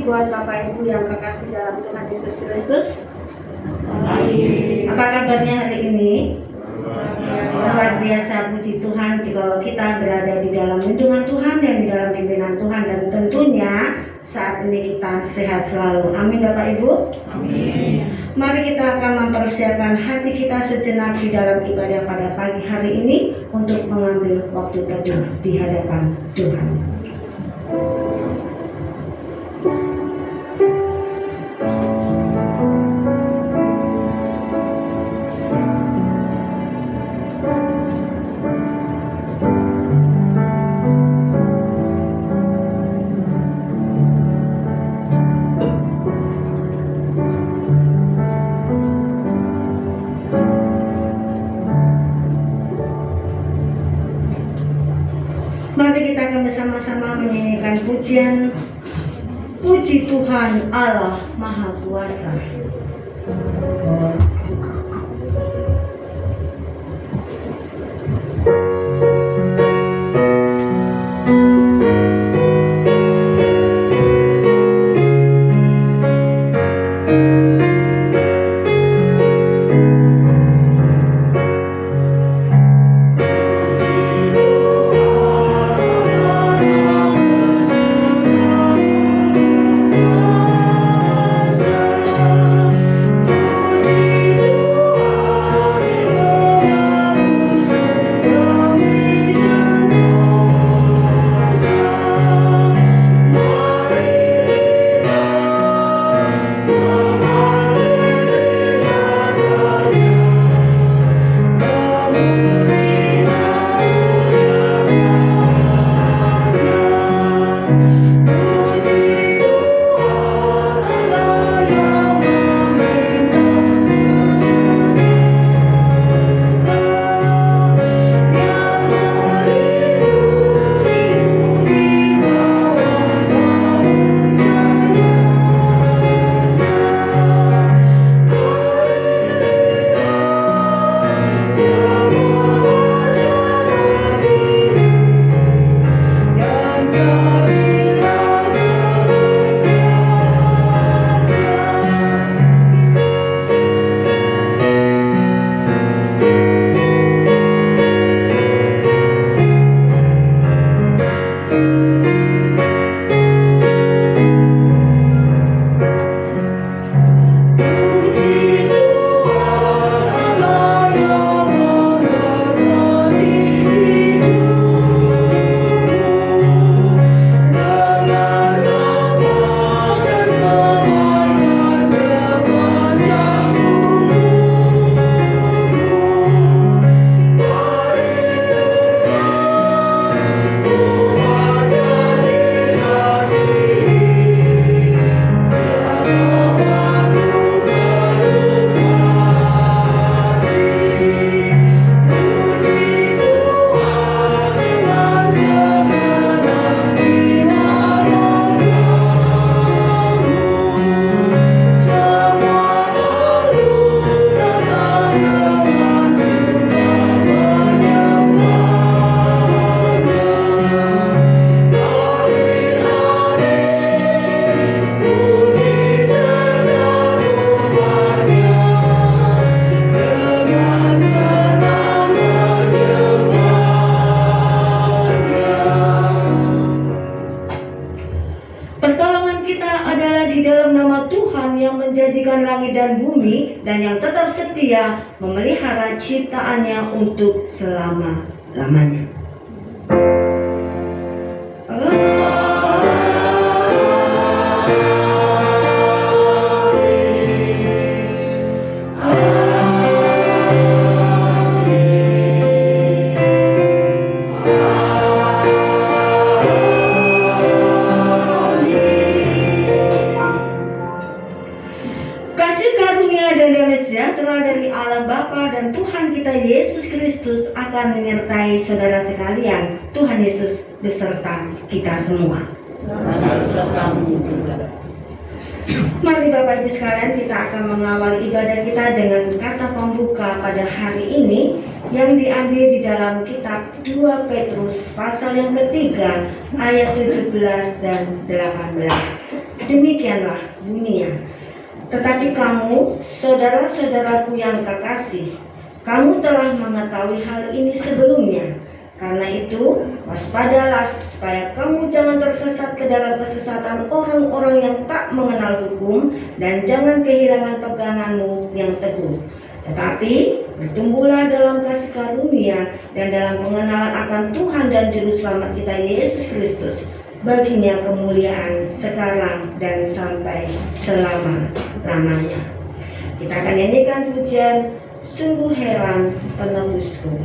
buat Bapak Ibu yang terkasih dalam Tuhan Yesus Kristus. Apa kabarnya hari ini? Luar biasa, puji Tuhan jika kita berada di dalam lindungan Tuhan dan di dalam pimpinan Tuhan, dan tentunya saat ini kita sehat selalu. Amin Bapak Ibu. Amin. Mari kita akan mempersiapkan hati kita sejenak di dalam ibadah pada pagi hari ini untuk mengambil waktu teduh di hadapan Tuhan. Mari kita akan bersama-sama menyanyikan pujian Puji Tuhan Allah Maha Kuasa. Pertolongan kita adalah di dalam nama Tuhan yang menjadikan langit dan bumi dan yang tetap setia memelihara ciptaannya untuk selama-lamanya. Sejahtera dari Allah Bapa dan Tuhan kita Yesus Kristus akan menyertai saudara sekalian. Tuhan Yesus beserta kita semua. Mari Bapak Ibu sekalian, kita akan mengawali ibadah kita dengan kata pembuka pada hari ini yang diambil di dalam kitab 2 Petrus pasal yang ketiga ayat 17 dan 18. Demikianlah bunyinya. Tetapi kamu, saudara-saudaraku yang terkasih, kamu telah mengetahui hal ini sebelumnya. Karena itu, waspadalah supaya kamu jangan tersesat ke dalam kesesatan orang-orang yang tak mengenal hukum, dan jangan kehilangan peganganmu yang teguh. Tetapi bertumbuhlah dalam kasih karunia dan dalam pengenalan akan Tuhan dan Juru Selamat kita Yesus Kristus. Baginya kemuliaan sekarang dan sampai selama-lamanya. Kita akan nyanyikan pujian Sungguh Heran Penebusku.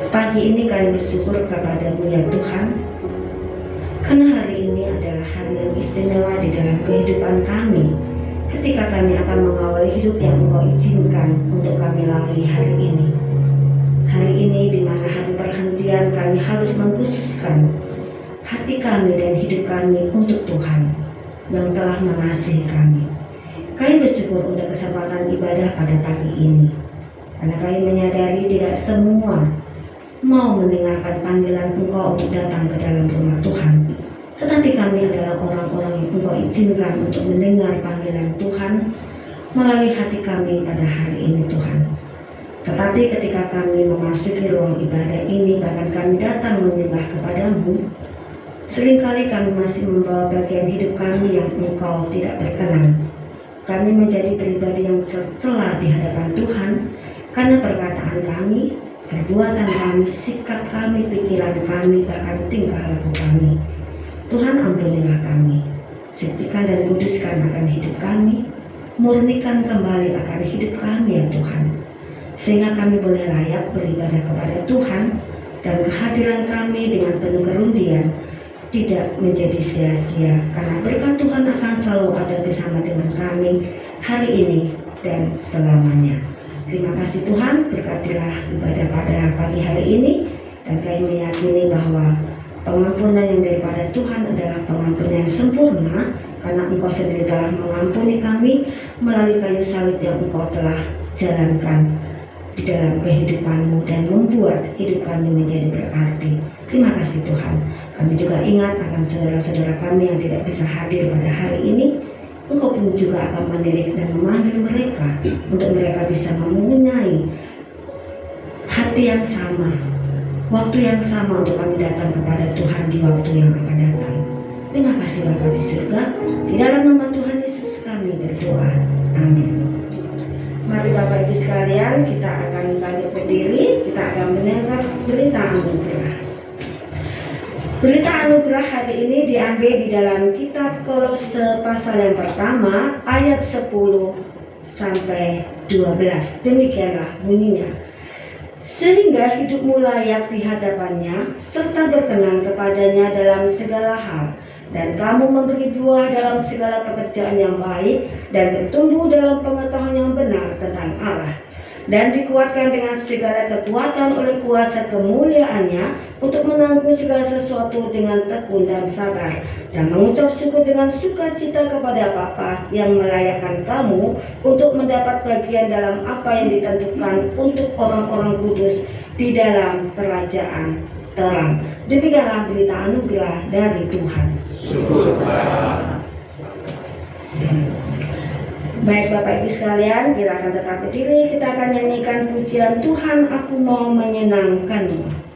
Pagi ini kami bersyukur kepada-Mu ya Tuhan, karena hari ini adalah hari yang istimewa di dalam kehidupan kami, ketika kami akan mengawali hidup yang Engkau izinkan untuk kami lalui hari ini. Hari ini di mana hari perhentian, kami harus mengkhususkan hati kami dan hidup kami untuk Tuhan yang telah mengasihi kami. Kami bersyukur untuk kesempatan ibadah pada pagi ini, karena kami menyadari tidak semua mau mendengarkan panggilan Engkau untuk datang ke dalam rumah Tuhan. Tetapi kami adalah orang-orang yang Engkau izinkan untuk mendengar panggilan Tuhan melalui hati kami pada hari ini Tuhan. Tetapi ketika kami memasuki ruang ibadah ini, bahkan kami datang menyembah kepada-Mu, seringkali kami masih membawa bagian hidup kami yang Engkau tidak berkenan. Kami menjadi pribadi yang tercela di hadapan Tuhan karena perkataan kami, perbuatan kami, sikap kami, pikiran kami, bahkan tingkah laku kami. Tuhan, ampunilah kami, sucikan dan kuduskan akan hidup kami, murnikan kembali akan hidup kami ya Tuhan, sehingga kami boleh layak beribadah kepada Tuhan, dan kehadiran kami dengan penuh kerundian tidak menjadi sia-sia, karena berkat Tuhan akan selalu ada bersama dengan kami hari ini dan selamanya. Terima kasih Tuhan, berkatilah ibadah pada pagi hari ini, dan kami meyakini bahwa pengampunan yang daripada Tuhan adalah pengampunan yang sempurna, karena Engkau sendiri telah mengampuni kami melalui kayu salib yang Engkau telah jalankan di dalam kehidupan-Mu dan membuat hidup kami menjadi berarti. Terima kasih Tuhan. Kami juga ingat akan saudara-saudara kami yang tidak bisa hadir pada hari ini. Engkau pun juga akan mendidik dan memanggil mereka untuk mereka bisa mempunyai hati yang sama, waktu yang sama untuk kami datang kepada Tuhan di waktu yang akan datang. Terima kasih Bapa di surga. Di dalam nama Tuhan Yesus kami berdoa. Amin. Mari Bapak Ibu sekalian, kita akan bangkit berdiri, kita akan mendengar berita anugerah. Berita anugerah hari ini diambil di dalam kitab Kolose pasal yang pertama ayat 10 sampai 12. Demikianlah bunyinya. Sehingga hidupmu layak di hadapannya serta berkenan kepadanya dalam segala hal, dan kamu memberi buah dalam segala pekerjaan yang baik dan bertumbuh dalam pengetahuan yang benar tentang Allah, dan dikuatkan dengan segala kekuatan oleh kuasa kemuliaannya untuk menanggung segala sesuatu dengan tekun dan sabar, dan mengucap syukur dengan sukacita kepada Bapa yang melayakkan kamu untuk mendapat bagian dalam apa yang ditentukan untuk orang-orang kudus di dalam kerajaan terang. Demikianlah berita anugerah dari Tuhan. Baik Bapak Ibu sekalian, kita akan tetap berdiri, kita akan nyanyikan pujian Tuhan Aku Mau Menyenangkanmu.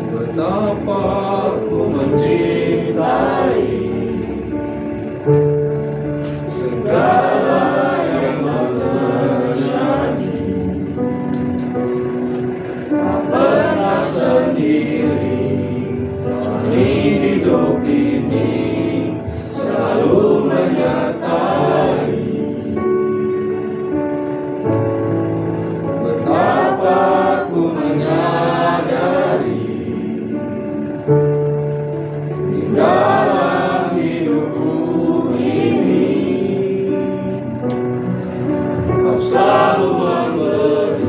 Betapa ku mencintai segala yang terjadi. Tak pernah sendiri, jalani hidup ini selalu menyertai. Betapa ku menyadari di dalam hidupku ini, kau selalu memberi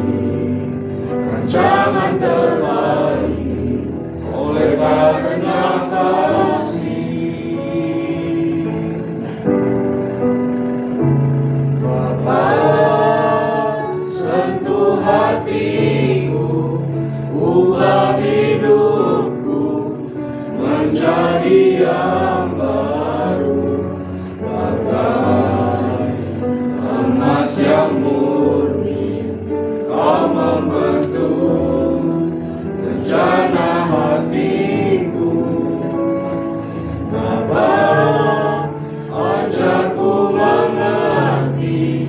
rancangan terbaik oleh karena kasih. Bapa, sentuh hatiku, ubah hidupku menjadi yang baru, bagai emas yang murni. Kau membentuk rencana hatiku. Bapa, ajarku mengerti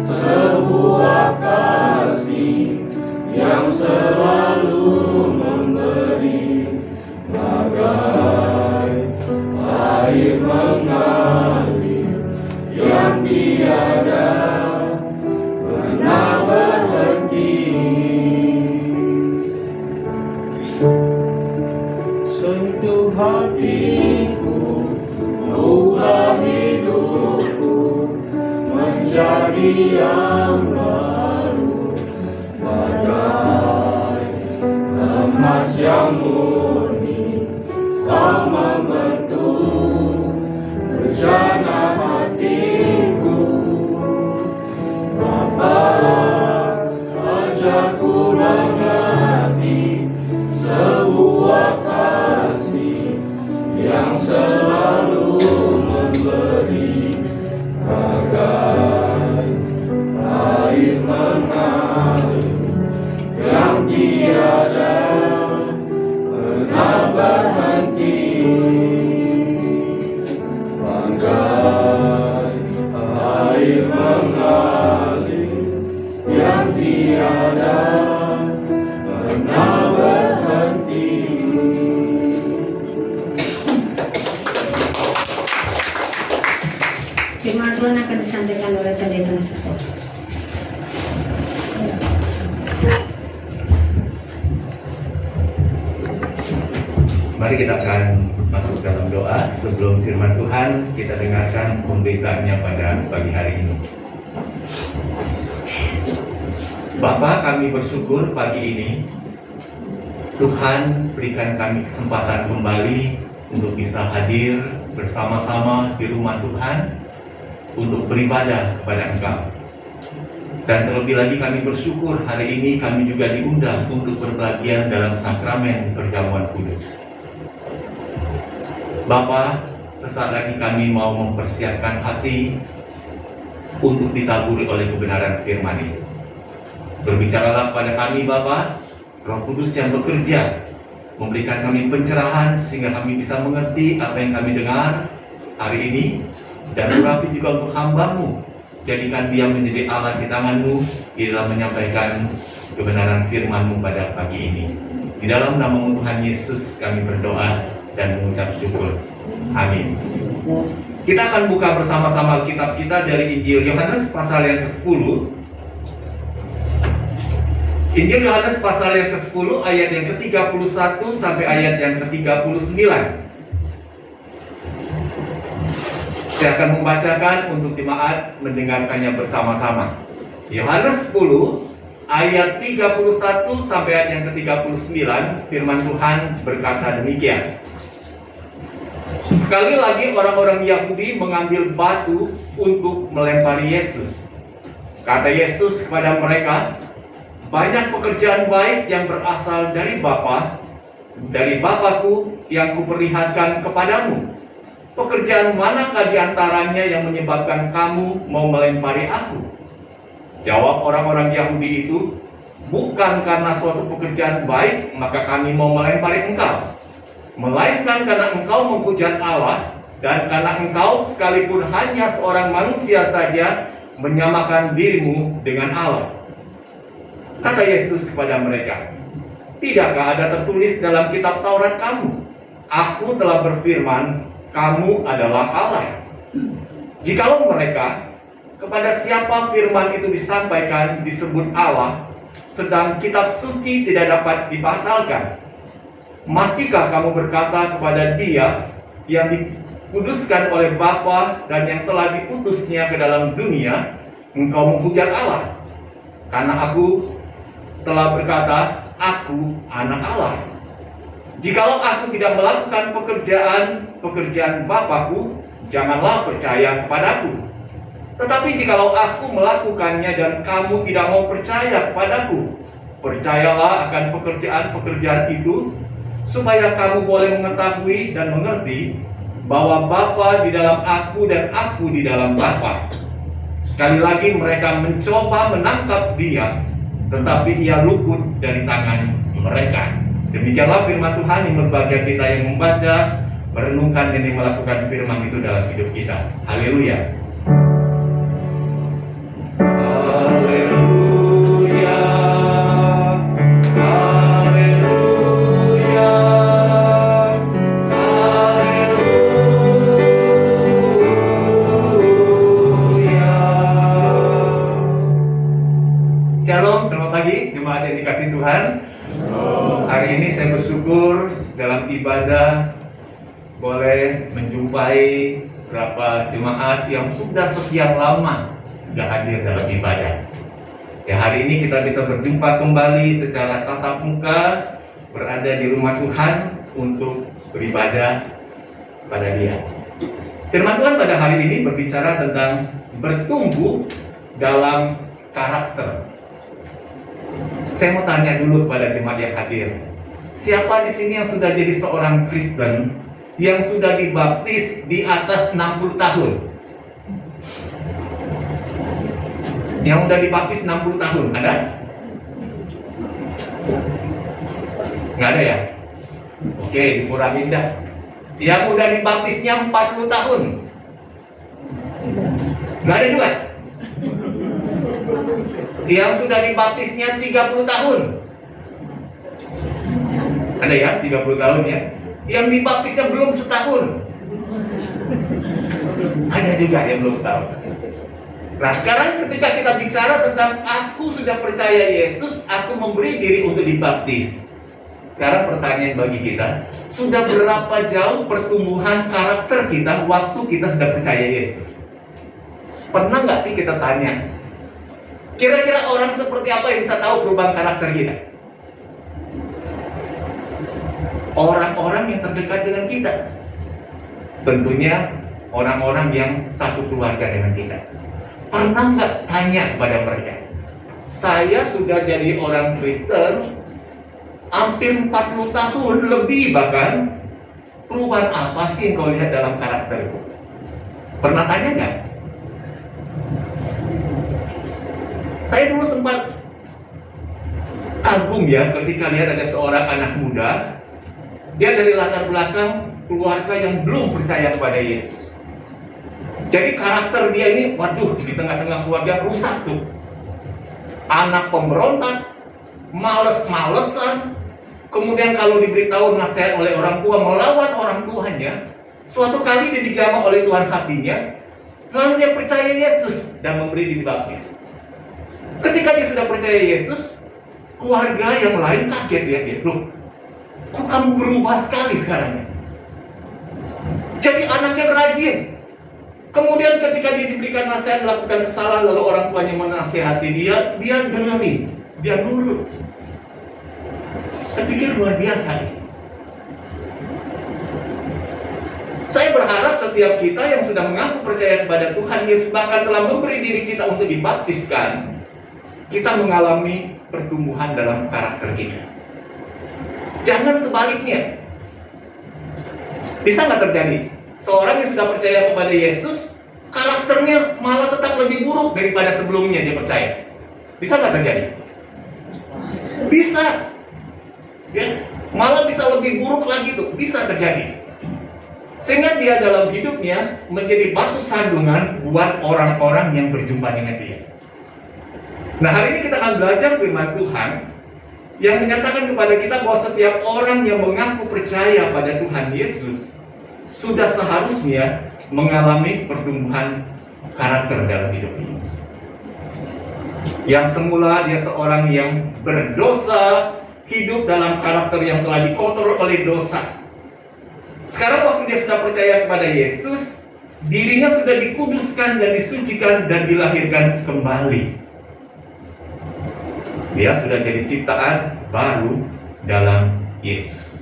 sebuah kasih yang selalu memberi, bagai air mengalir yang tiada pernah berhenti. Sentuh hatiku, ubah hidupku menjadi yang baru, bagai emas yang murni. Kau membentuk rencana hatiku. Bapa, ajarku mengerti sebuah kasih yang selalu memberi, bagai air mengalir yang tiada pernah berhenti, bagai air mengalir yang tiada pernah berhenti. Firman Tuhan akan disampaikan oleh Pendeta Suto. Mari kita akan masuk dalam doa. Sebelum firman Tuhan, kita dengarkan pemberitaannya pada pagi hari ini. Bapa, kami bersyukur pagi ini Tuhan berikan kami kesempatan kembali untuk bisa hadir bersama-sama di rumah Tuhan untuk beribadah kepada Engkau. Dan terlebih lagi kami bersyukur hari ini kami juga diundang untuk berbagian dalam sakramen perjamuan kudus. Bapa, sesaat lagi kami mau mempersiapkan hati untuk ditaburi oleh kebenaran firman ini. Berbicaralah pada kami Bapa, Roh Kudus yang bekerja, memberikan kami pencerahan sehingga kami bisa mengerti apa yang kami dengar hari ini, dan urapi juga untuk hamba-Mu jadikan dia menjadi alat di tangan-Mu di dalam menyampaikan kebenaran firman-Mu pada pagi ini. Di dalam nama Tuhan Yesus kami berdoa dan mengucap syukur. Amin. Kita akan buka bersama-sama kitab kita dari Injil Yohanes pasal yang ke-10. Injil Yohanes pasal yang ke-10 ayat yang ke-31 sampai ayat yang ke-39. Saya akan membacakan untuk jemaat mendengarkannya bersama-sama. Yohanes 10 ayat 31 sampai ayat yang ke-39, firman Tuhan berkata demikian. Sekali lagi orang-orang Yahudi mengambil batu untuk melempari Yesus. Kata Yesus kepada mereka, banyak pekerjaan baik yang berasal dari Bapa-Ku yang kuperlihatkan kepadamu. Pekerjaan manakah di antaranya yang menyebabkan kamu mau melempari aku? Jawab orang-orang Yahudi itu, bukan karena suatu pekerjaan baik maka kami mau melempari engkau, melainkan karena engkau menghujat Allah, dan karena engkau sekalipun hanya seorang manusia saja menyamakan dirimu dengan Allah. Kata Yesus kepada mereka, tidakkah ada tertulis dalam kitab Taurat kamu, Aku telah berfirman, kamu adalah Allah? Jikalau mereka, kepada siapa firman itu disampaikan disebut Allah, sedang kitab suci tidak dapat dibatalkan, masihkah kamu berkata kepada Dia yang dikuduskan oleh Bapa dan yang telah diutusnya ke dalam dunia, engkau menghujat Allah? Karena Aku telah berkata, Aku anak Allah. Jikalau Aku tidak melakukan pekerjaan Bapa-Ku, janganlah percaya kepadaku. Tetapi jikalau Aku melakukannya dan kamu tidak mau percaya kepadaku, percayalah akan pekerjaan-pekerjaan itu, supaya kamu boleh mengetahui dan mengerti bahwa Bapa di dalam Aku dan Aku di dalam Bapa. Sekali lagi mereka mencoba menangkap Dia, tetapi Ia luput dari tangan mereka. Demikianlah firman Tuhan yang berbahagia kita yang membaca, merenungkan, dan melakukan firman itu dalam hidup kita. Haleluya. Haleluya. Haleluya. Haleluya. Shalom, selamat pagi jemaat yang dikasihi Tuhan. Hari ini saya bersyukur dalam ibadah boleh menjumpai beberapa jemaat yang sudah sekian lama tidak hadir dalam ibadah. Ya, hari ini kita bisa berjumpa kembali secara tatap muka, berada di rumah Tuhan untuk beribadah pada Dia. Firman Tuhan pada hari ini berbicara tentang bertumbuh dalam karakter. Saya mau tanya dulu kepada jemaat yang hadir, siapa di sini yang sudah jadi seorang Kristen yang sudah dibaptis di atas 60 tahun? Yang sudah dibaptis 60 tahun, ada? Nggak ada ya? Oke, dikurangin dah. Yang sudah dibaptisnya 40 tahun? Nggak ada juga? Yang sudah dibaptisnya 30 tahun? Ada ya, 30 tahun ya. Yang dibaptisnya belum setahun? Ada juga yang belum setahun. Nah, sekarang ketika kita bicara tentang aku sudah percaya Yesus, aku memberi diri untuk dibaptis. Sekarang pertanyaan bagi kita, sudah berapa jauh pertumbuhan karakter kita waktu kita sudah percaya Yesus? Pernah nggak sih kita tanya, kira-kira orang seperti apa yang bisa tahu perubahan karakter kita? Orang-orang yang terdekat dengan kita. Tentunya orang-orang yang satu keluarga dengan kita. Pernah nggak tanya kepada mereka, saya sudah jadi orang Kristen hampir 40 tahun lebih bahkan, perubahan apa sih yang kau lihat dalam karakterku? Pernah tanya nggak? Saya dulu sempat kagum ya ketika lihat ada seorang anak muda, dia dari latar belakang keluarga yang belum percaya kepada Yesus. Jadi karakter dia ini, waduh, di tengah-tengah keluarga rusak tuh. Anak pemberontak, males-malesan, kemudian kalau diberitahu nasihat oleh orang tua melawan orang tuanya. Suatu kali dia dijamah oleh Tuhan hatinya, lalu dia percaya Yesus dan memberi diri baptis. Ketika dia sudah percaya Yesus, keluarga yang lain kaget ya, loh, kok kamu berubah sekali sekarang? Jadi anaknya rajin. Kemudian ketika dia diberikan nasihat melakukan kesalahan, lalu orang tuanya menasihati dia dengerin, dia nurut. Saya pikir luar biasa ini. Saya berharap setiap kita yang sudah mengaku percaya kepada Tuhan Yesus, bahkan telah memberi diri kita untuk dibaptiskan, kita mengalami pertumbuhan dalam karakter kita. Jangan sebaliknya. Bisa nggak terjadi? Seorang yang sudah percaya kepada Yesus, karakternya malah tetap lebih buruk daripada sebelumnya dia percaya. Bisa nggak terjadi? Bisa. Ya, malah bisa lebih buruk lagi tuh. Bisa terjadi. Sehingga dia dalam hidupnya menjadi batu sandungan buat orang-orang yang berjumpa dengan dia. Nah, hari ini kita akan belajar firman Tuhan yang menyatakan kepada kita bahwa setiap orang yang mengaku percaya pada Tuhan Yesus sudah seharusnya mengalami pertumbuhan karakter dalam hidup ini. Yang semula dia seorang yang berdosa, hidup dalam karakter yang telah dikotor oleh dosa. Sekarang waktu dia sudah percaya kepada Yesus, dirinya sudah dikuduskan dan disucikan dan dilahirkan kembali. Dia sudah jadi ciptaan baru dalam Yesus.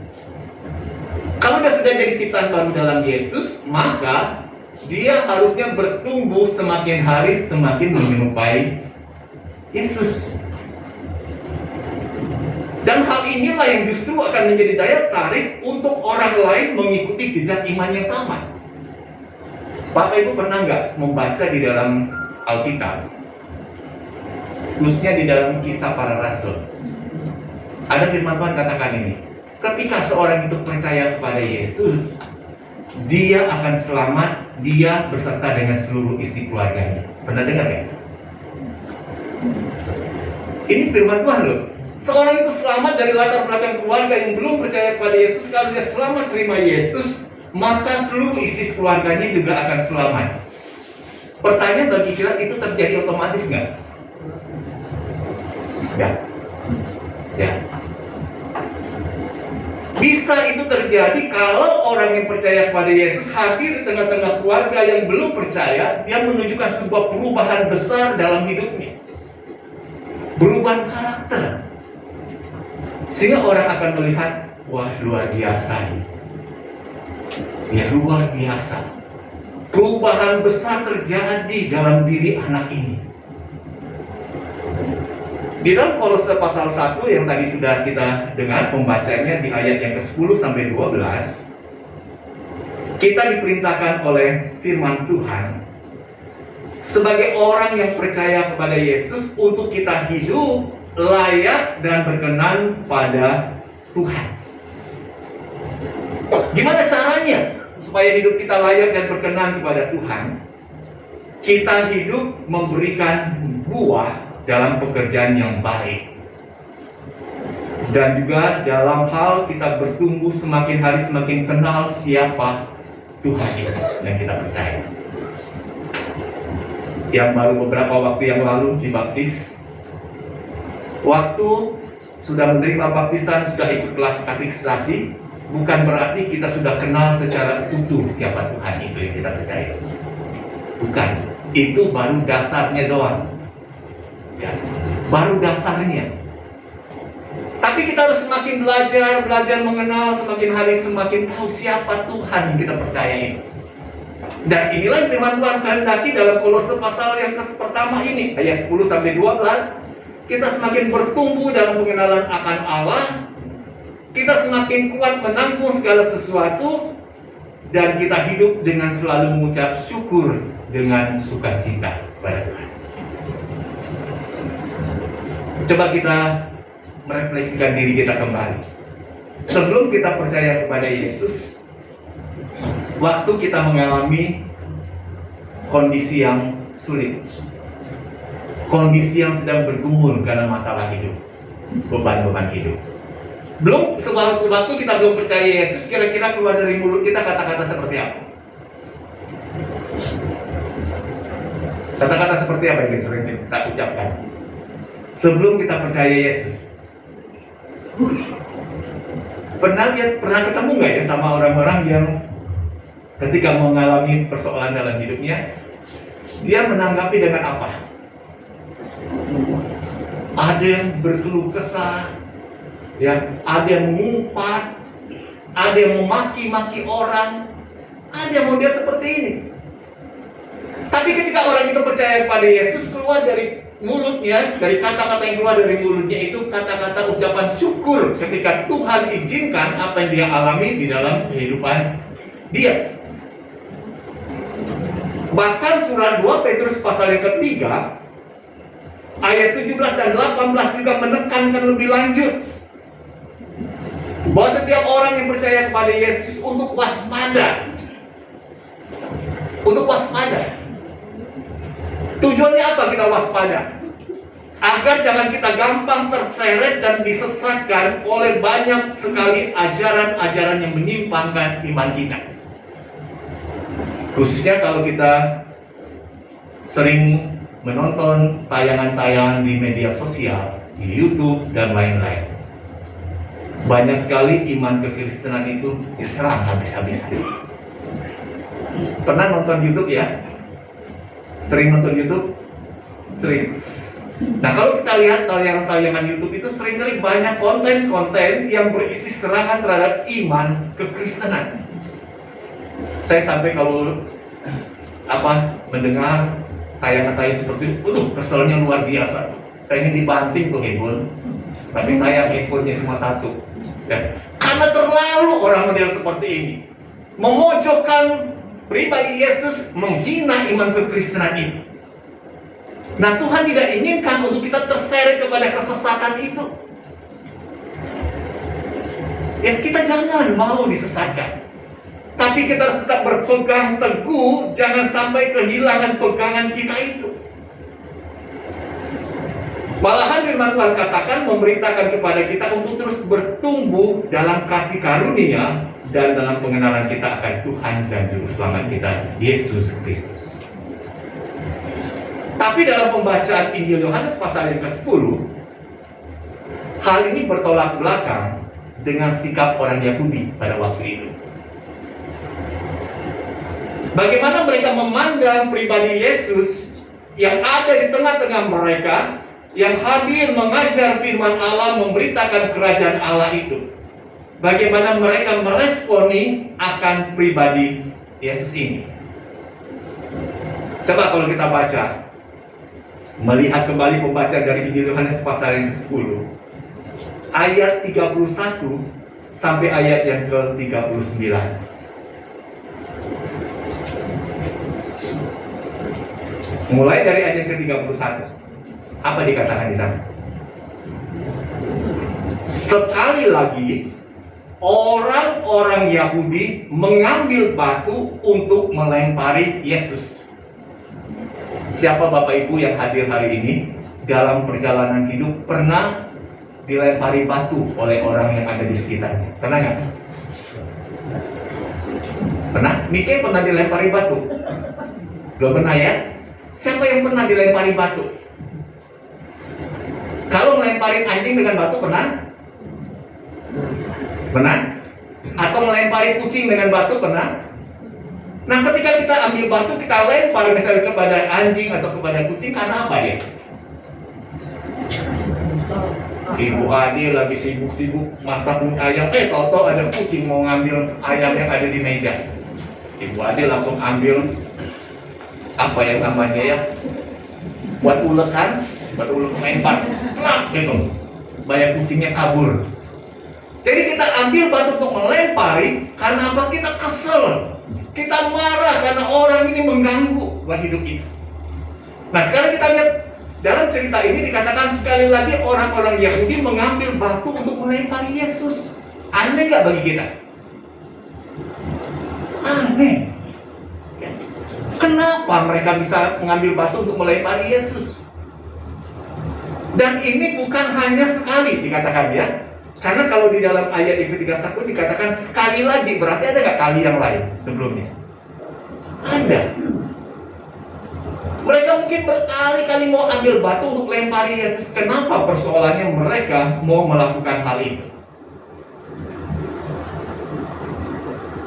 Kalau dia sudah jadi ciptaan baru dalam Yesus, maka dia harusnya bertumbuh semakin hari semakin menyerupai Yesus. Dan hal inilah yang justru akan menjadi daya tarik untuk orang lain mengikuti jejak iman yang sama. Bapak Ibu pernah nggak membaca di dalam Alkitab, khususnya di dalam Kisah Para Rasul, ada firman Tuhan katakan ini, ketika seorang itu percaya kepada Yesus, dia akan selamat, dia beserta dengan seluruh istri keluarganya. Pernah dengar ya? Ini firman Tuhan loh. Seorang itu selamat dari latar belakang keluarga yang belum percaya kepada Yesus. Kalau dia selamat terima Yesus, maka seluruh isi keluarganya juga akan selamat. Pertanyaan bagi kita, itu terjadi otomatis nggak? Ya. Bisa itu terjadi kalau orang yang percaya kepada Yesus hadir di tengah-tengah keluarga yang belum percaya. Dia menunjukkan sebuah perubahan besar dalam hidupnya, perubahan karakter, sehingga orang akan melihat, wah luar biasa ini. Ya luar biasa. Perubahan besar terjadi dalam diri anak ini. Di dalam Kolose pasal 1 yang tadi sudah kita dengar pembacanya di ayat yang ke-10 sampai 12, kita diperintahkan oleh firman Tuhan sebagai orang yang percaya kepada Yesus untuk kita hidup layak dan berkenan pada Tuhan. Gimana caranya supaya hidup kita layak dan berkenan kepada Tuhan? Kita hidup memberikan buah dalam pekerjaan yang baik, dan juga dalam hal kita bertumbuh semakin hari semakin kenal siapa Tuhan itu yang kita percaya. Yang baru beberapa waktu yang lalu dibaptis, waktu sudah menerima baptisan, sudah ikut kelas katekisasi, bukan berarti kita sudah kenal secara utuh siapa Tuhan itu yang kita percaya. Bukan, itu baru dasarnya doang. Ya, baru dasarnya. Tapi kita harus semakin belajar mengenal, semakin hari semakin tahu siapa Tuhan yang kita percaya ini. Dan inilah yang firman Tuhan kehendaki dalam Kolose pasal yang pertama ini, ayat 10 sampai 12. Kita semakin bertumbuh dalam pengenalan akan Allah, kita semakin kuat menampung segala sesuatu, dan kita hidup dengan selalu mengucap syukur dengan sukacita kepada Tuhan. Coba kita merefleksikan diri kita kembali. Sebelum kita percaya kepada Yesus, waktu kita mengalami kondisi yang sulit, kondisi yang sedang bergumul karena masalah hidup, beban-beban hidup. Belum, waktu kita belum percaya Yesus, kira-kira keluar dari mulut kita kata-kata seperti apa? Kata-kata seperti apa yang sering kita ucapkan sebelum kita percaya Yesus? Pernah ketemu nggak ya sama orang-orang yang ketika mengalami persoalan dalam hidupnya, dia menanggapi dengan apa? Ada yang berkeluh kesah, ya, ada yang mengumpat, ada yang memaki-maki orang, ada yang model seperti ini. Tapi ketika orang itu percaya kepada Yesus, keluar dari mulutnya, dari kata-kata yang keluar dari mulutnya itu kata-kata ucapan syukur ketika Tuhan izinkan apa yang dia alami di dalam kehidupan dia. Bahkan surat 2 Petrus pasal yang ketiga ayat 17 dan 18 juga menekankan lebih lanjut bahwa setiap orang yang percaya kepada Yesus untuk waspada. Untuk waspada. Tujuannya apa kita waspada? Agar jangan kita gampang terseret dan disesatkan oleh banyak sekali ajaran-ajaran yang menyimpangkan iman kita. Khususnya kalau kita sering menonton tayangan-tayangan di media sosial, di YouTube, dan lain-lain. Banyak sekali iman kekristenan itu diserang habis-habisan. Pernah nonton YouTube ya? Sering nonton YouTube? Sering. Nah, kalau kita lihat tayangan-tayangan YouTube itu seringkali banyak konten-konten yang berisi serangan terhadap iman kekristenan. Saya sampai kalau mendengar tayangan-tayangan seperti itu, keselnya luar biasa. Pengen dibanting tuh handphone, tapi saya handphonenya cuma satu. Ya. Karena terlalu orang model seperti ini memojokkan pribadi Yesus, menghina iman kekristenan itu. Nah, Tuhan tidak inginkan untuk kita terseret kepada kesesatan itu. Ya, kita jangan mau disesatkan. Tapi kita harus tetap berpegang teguh, jangan sampai kehilangan pegangan kita itu. Malahan firman Tuhan katakan, memerintahkan kepada kita untuk terus bertumbuh dalam kasih karunia dan dalam pengenalan kita akan Tuhan dan Juru Selamat kita, Yesus Kristus. Tapi dalam pembacaan Injil Yohanes pasal yang ke-10, hal ini bertolak belakang dengan sikap orang Yahudi pada waktu itu. Bagaimana mereka memandang pribadi Yesus yang ada di tengah-tengah mereka, yang hadir mengajar firman Allah, memberitakan kerajaan Allah itu. Bagaimana mereka meresponi akan pribadi Yesus ini. Coba kalau kita baca, melihat kembali pembacaan dari Injil Yohanes pasal yang ke-10, ayat 31 sampai ayat yang ke-39. Mulai dari ayat ke-31, apa dikatakan di sana? Sekali lagi, orang-orang Yahudi mengambil batu untuk melempari Yesus. Siapa Bapak Ibu yang hadir hari ini dalam perjalanan hidup pernah dilempari batu oleh orang yang ada di sekitarnya? Pernah nggak? Pernah? Mike pernah dilempari batu? Belum pernah ya? Siapa yang pernah dilempari batu? Kalau melemparin anjing dengan batu pernah? Pernah? Atau melempari kucing dengan batu pernah? Nah, ketika kita ambil batu, kita lempar misalnya kepada anjing atau kepada kucing, karena apa ya? Ibu Ade lagi sibuk-sibuk masak ayam, tau-tau ada kucing mau ngambil ayam yang ada di meja. Ibu Ade langsung ambil apa yang namanya ya, buat ulet kan, buat ulet lempar, gitu. Banyak kucingnya kabur. Jadi kita ambil batu untuk melempari karena apa? Kita kesel, kita marah karena orang ini mengganggu buat hidup kita. Nah, sekarang kita lihat dalam cerita ini dikatakan sekali lagi orang-orang Yahudi mengambil batu untuk melempari Yesus. Aneh nggak bagi kita? Aneh. Kenapa mereka bisa mengambil batu untuk melempari Yesus? Dan ini bukan hanya sekali dikatakan ya. Karena kalau di dalam ayat yang ke-31 dikatakan sekali lagi, berarti ada nggak kali yang lain sebelumnya? Ada. Mereka mungkin berkali-kali mau ambil batu untuk lempari Yesus. Kenapa persoalannya mereka mau melakukan hal itu?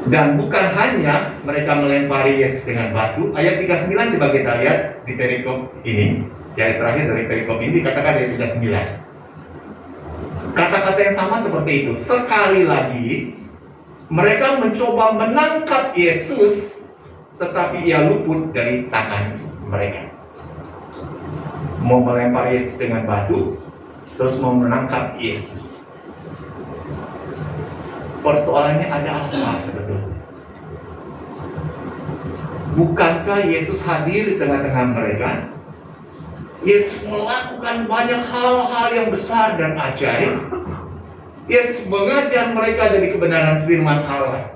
Dan bukan hanya mereka melempari Yesus dengan batu. Ayat 39 coba kita lihat di perikop ini. Ayat terakhir dari perikop ini dikatakan ayat 39. Kata-kata yang sama seperti itu. Sekali lagi mereka mencoba menangkap Yesus, tetapi ia luput dari tangan mereka. Mau melempar Yesus dengan batu, terus mau menangkap Yesus. Persoalannya ada apa sebetulnya? Bukankah Yesus hadir di tengah-tengah mereka? Yesus melakukan banyak hal-hal yang besar dan ajaib. Yesus mengajar mereka dari kebenaran firman Allah.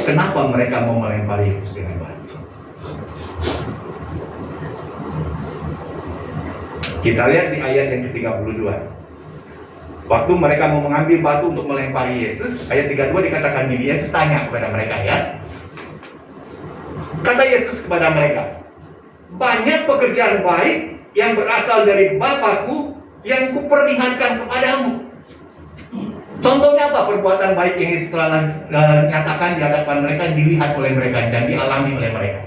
Kenapa mereka mau melempar Yesus dengan batu? Kita lihat di ayat yang ke-32. Waktu mereka mau mengambil batu untuk melempari Yesus, ayat 32 dikatakan gini, Yesus tanya kepada mereka ya. Kata Yesus kepada mereka, banyak pekerjaan baik yang berasal dari Bapakku yang kuperlihatkan kepadamu. Contohnya apa perbuatan baik yang setelah nyatakan di hadapan mereka, dilihat oleh mereka dan dialami oleh mereka.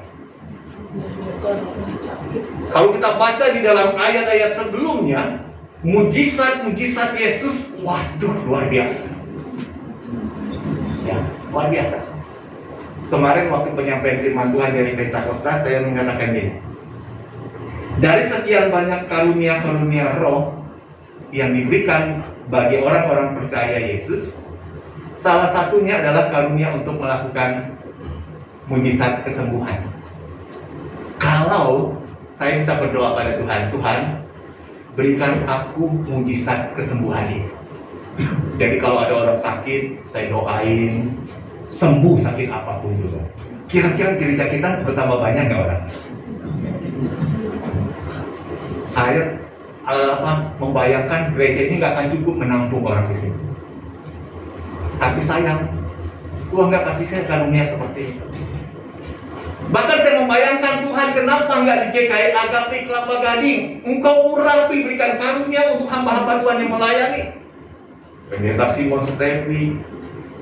Kalau kita baca di dalam ayat-ayat sebelumnya, mujizat-mujizat Yesus, waduh, luar biasa. Ya, luar biasa. Kemarin waktu penyampaian firman Tuhan dari Pentakosta, saya mengatakan ini. Dari sekian banyak karunia-karunia roh yang diberikan bagi orang-orang percaya Yesus, salah satunya adalah karunia untuk melakukan mujizat kesembuhan. Kalau saya bisa berdoa pada Tuhan, Tuhan, berikan aku mujizat kesembuhan ini. Jadi kalau ada orang sakit, saya doain sembuh sakit apapun juga. Kira-kira gereja kita bertambah banyak nggak orang? Saya membayangkan gereja ini nggak akan cukup menampung orang di sini. Tapi sayang, Tuhan nggak kasih saya karunia seperti itu. Bahkan saya membayangkan Tuhan, kenapa nggak di GKI Agape Kelapa Gading Engkau urapi berikan karunia untuk hamba-hamba Tuhan yang melayani. Pendeta Simon Stevi,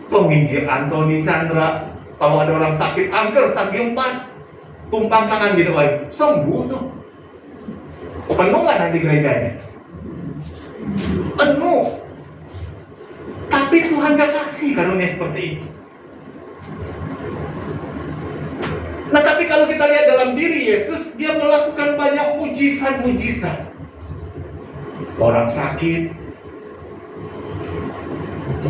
penginjil Antoni Chandra, kalau ada orang sakit kanker stadium 4, tumpang tangan didoain, sembuh tuh. Penuh nggak nanti gerejanya? Penuh. Tapi Tuhan nggak kasih karunia seperti itu. Nah, tapi kalau kita lihat dalam diri Yesus, dia melakukan banyak mujizat-mujizat. Orang sakit,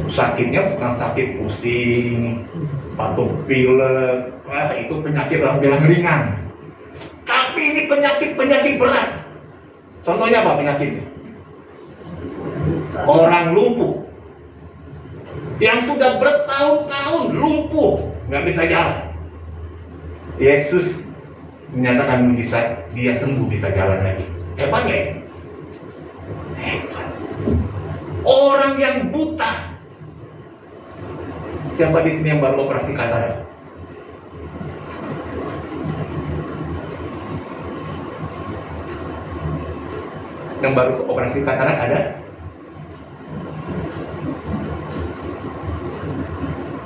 sakitnya bukan sakit pusing, batuk pilek, itu penyakit orang bilang ringan. Tapi ini penyakit berat. Contohnya apa penyakitnya? Orang lumpuh, yang sudah bertahun-tahun lumpuh, nggak bisa jalan. Yesus menyatakan mujizat, dia sembuh, bisa jalan lagi. Hebat nggak ya? Hebat. Orang yang buta. Siapa di sini yang baru operasi katarak? Yang baru operasi katarak ada?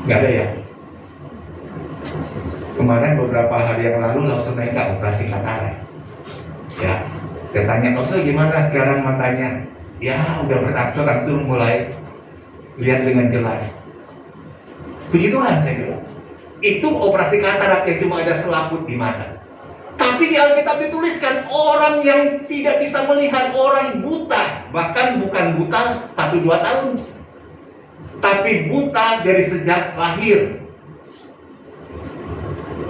Nggak ada ya? Kemarin beberapa hari yang lalu langsung naik operasi katarak. Ya, saya tanya, langsung gimana sekarang matanya? Ya, udah berangsur-angsur mulai lihat dengan jelas. Puji Tuhan, saya bilang. Itu operasi katarak yang cuma ada selaput di mata. Tapi di Alkitab dituliskan orang yang tidak bisa melihat, orang buta, bahkan bukan buta 1-2 tahun, tapi buta dari sejak lahir.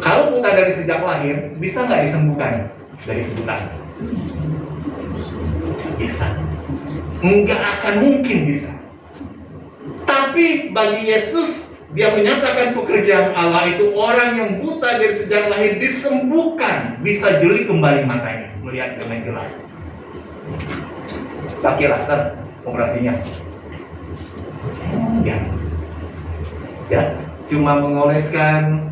Kalau buta dari sejak lahir, bisa nggak disembuhkan dari kebutaan? Bisa. Nggak akan mungkin bisa. Tapi bagi Yesus, Dia menyatakan pekerjaan Allah itu orang yang buta dari sejak lahir disembuhkan, bisa jeli kembali matanya, melihat dengan jelas. Pakai laser operasinya. Ya, cuma mengoleskan,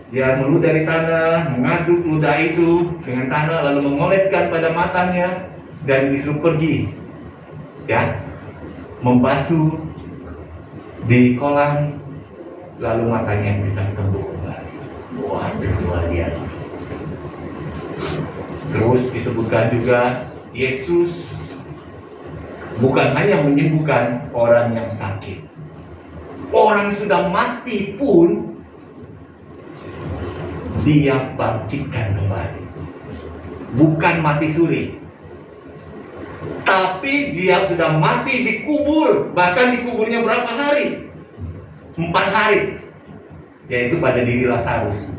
dia meludah dari tanah, mengaduk ludah itu dengan tanah, lalu mengoleskan pada matanya dan disuruh pergi, ya, membasuh di kolam, lalu matanya bisa sembuh kembali. Waduh, luar biasa. Terus disebutkan juga Yesus bukan hanya menyembuhkan orang yang sakit, orang sudah mati pun Dia bangkitkan kembali. Bukan mati suri, tapi dia sudah mati dikubur. Bahkan dikuburnya berapa hari? 4 hari, yaitu pada diri Lazarus.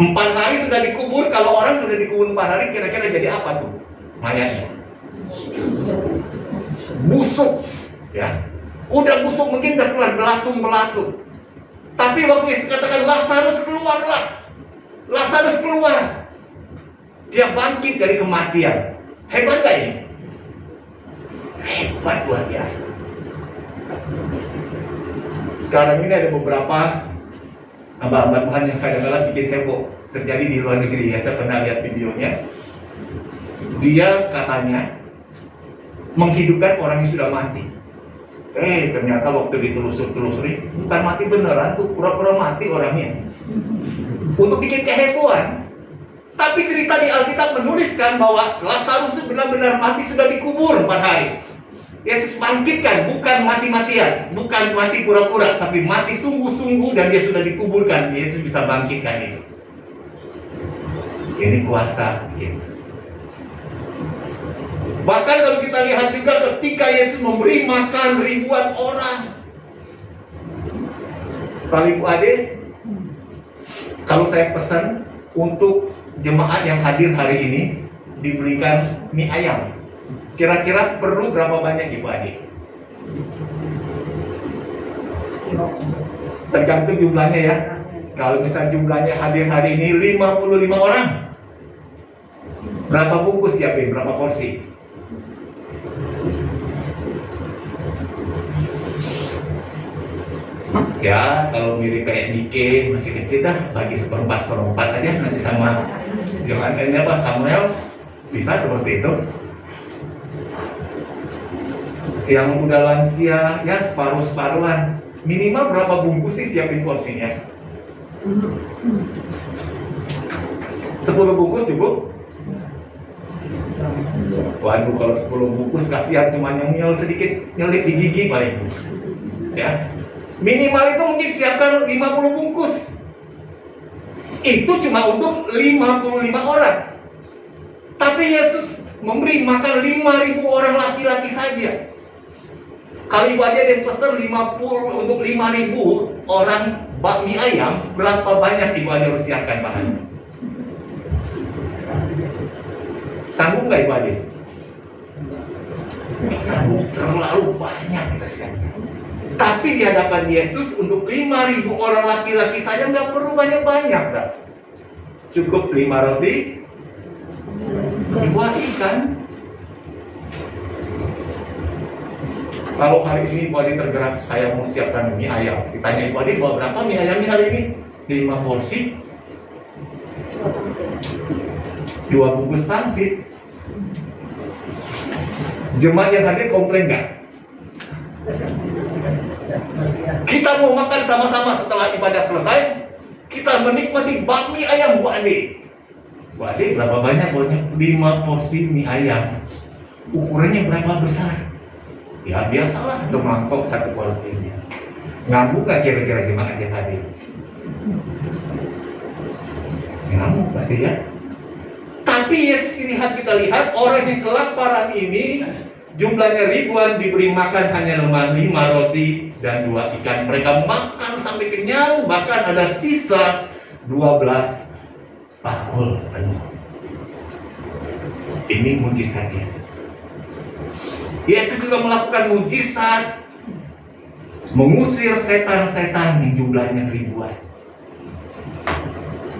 4 hari sudah dikubur. Kalau orang sudah dikubur 4 hari, kira-kira jadi apa tuh mayatnya? Busuk, ya. Udah busuk, mungkin udah keluar belatung. Tapi waktu Yesus katakan Lazarus keluarlah, Lazarus keluar, dia bangkit dari kematian. Hebat gak ini? Hebat, luar biasa. Sekarang ini ada beberapa hamba-hamba Tuhan yang kadang-kadang bikin heboh, terjadi di luar negeri. Ya, saya pernah lihat videonya. Dia katanya menghidupkan orang yang sudah mati. Ternyata waktu ditelusuri bukan mati beneran tuh, pura-pura mati orangnya. Untuk bikin kehebohan. Tapi cerita di Alkitab menuliskan bahwa Lazarus itu benar-benar mati, sudah dikubur 4 hari. Yesus bangkitkan, bukan mati-matian, bukan mati pura-pura, tapi mati sungguh-sungguh, dan dia sudah dikuburkan. Yesus bisa bangkitkan itu. Ini kuasa Yesus. Bahkan kalau kita lihat juga ketika Yesus memberi makan ribuan orang. Kalau Ibu Ade, kalau saya pesan untuk jemaat yang hadir hari ini diberikan mie ayam, kira-kira perlu berapa banyak Ibu Ade? Tergantung jumlahnya ya. Kalau misal jumlahnya hadir hari ini 55 orang, berapa bungkus siapin? Berapa porsi? Ya, kalau mirip kayak Nike masih kecil dah, bagi seperempat aja nanti sama Yohanes apa Samuel, bisa seperti itu. Yang udah lansia ya separuhan. Minimal berapa bungkus sih siapin porsinya? 10 bungkus cukup? Waduh, kalau 10 bungkus kasihan, cuma nyemil sedikit, nyelip di gigi paling. Ya. Minimal itu mungkin siapkan 50 bungkus. Itu cuma untuk 55 orang. Tapi Yesus memberi makan 5.000 orang laki-laki saja. Kalau Ibu ada yang pesan 50 untuk 5.000 orang bakmi ayam, berapa banyak Ibu ada harus siapkan bahan? Sanggup nggak Ibu Ade? Sanggup, terlalu banyak kita siapkan. Tapi di hadapan Yesus untuk 5.000 orang laki-laki saja nggak perlu banyak-banyak, dah. Cukup 5 roti, 2 ikan. Kalau hari ini Ibu Ade tergerak, saya mau siapkan mie ayam. Ditanya Ibu Ade, bawa berapa mie ayamnya hari ini? 5 porsi, 2 bungkus pangsit. Jemaat yang hadir komplain nggak? Kita mau makan sama-sama setelah ibadah selesai. Kita menikmati bakmi ayam Bu Ade. Bu Ade berapa banyak bawanya? 5 porsi mie ayam. Ukurannya berapa besar? Ya biasalah 1 mangkok 1 porsinya. Ngamuk nggak kira-kira jemaat yang hadir? Ngamuk pasti ya. Tapi Yesus kita lihat orang yang kelaparan ini jumlahnya ribuan, diberi makan hanya 5 roti dan 2 ikan. Mereka makan sampai kenyang, bahkan ada sisa 12 bakul penuh. Ini mujizat Yesus. Yesus juga melakukan mujizat mengusir setan-setan yang jumlahnya ribuan.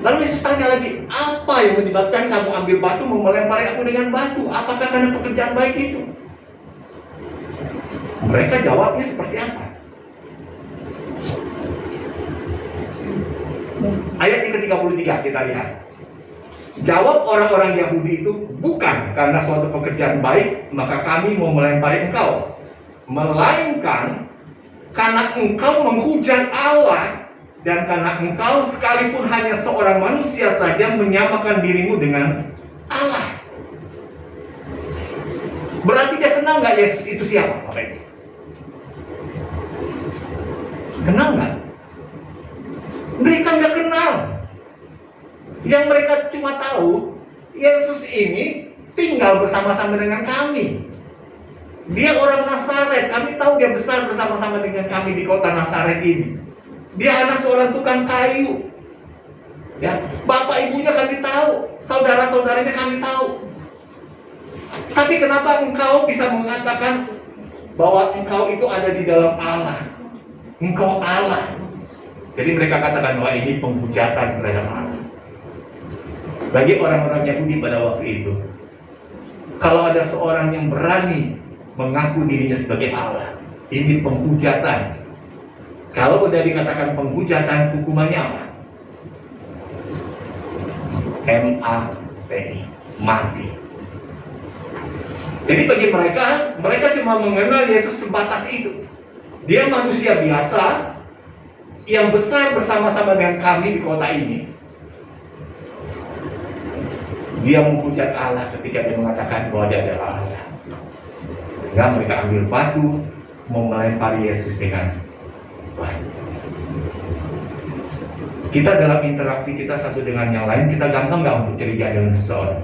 Lalu Yesus tanya lagi, apa yang menyebabkan kamu ambil batu melempari aku dengan batu? Apakah karena pekerjaan baik itu? Mereka jawabnya seperti apa? Ayat yang ke-33 kita lihat. Jawab orang-orang Yahudi itu, bukan karena suatu pekerjaan baik maka kami mau melempari engkau, melainkan karena engkau menghujat Allah, dan karena engkau sekalipun hanya seorang manusia saja menyamakan dirimu dengan Allah. Berarti dia kenal nggak Yesus itu siapa? Bapak Ibu? Kenal nggak? Mereka nggak kenal. Yang mereka cuma tahu Yesus ini tinggal bersama-sama dengan kami. Dia orang Nazaret, kami tahu dia besar bersama-sama dengan kami di kota Nazaret ini. Dia anak seorang tukang kayu. Ya, bapak ibunya kami tahu, saudara-saudaranya kami tahu. Tapi kenapa engkau bisa mengatakan bahwa engkau itu ada di dalam Allah? Engkau Allah. Jadi mereka katakan bahwa ini penghujatan terhadap Allah. Bagi orang-orang Yahudi pada waktu itu, kalau ada seorang yang berani mengaku dirinya sebagai Allah, ini penghujatan. Kalau sudah dikatakan penghujatan, hukumannya apa? M-A-T-I, mati. Jadi bagi mereka cuma mengenal Yesus sebatas itu. Dia manusia biasa yang besar bersama-sama dengan kami di kota ini. Dia menghujat Allah ketika dia mengatakan bahwa dia adalah Allah. Sehingga mereka ambil batu mau melempari Yesus dengan batu. Kita dalam interaksi kita satu dengan yang lain, kita gampang nggak untuk curiga dengan seseorang?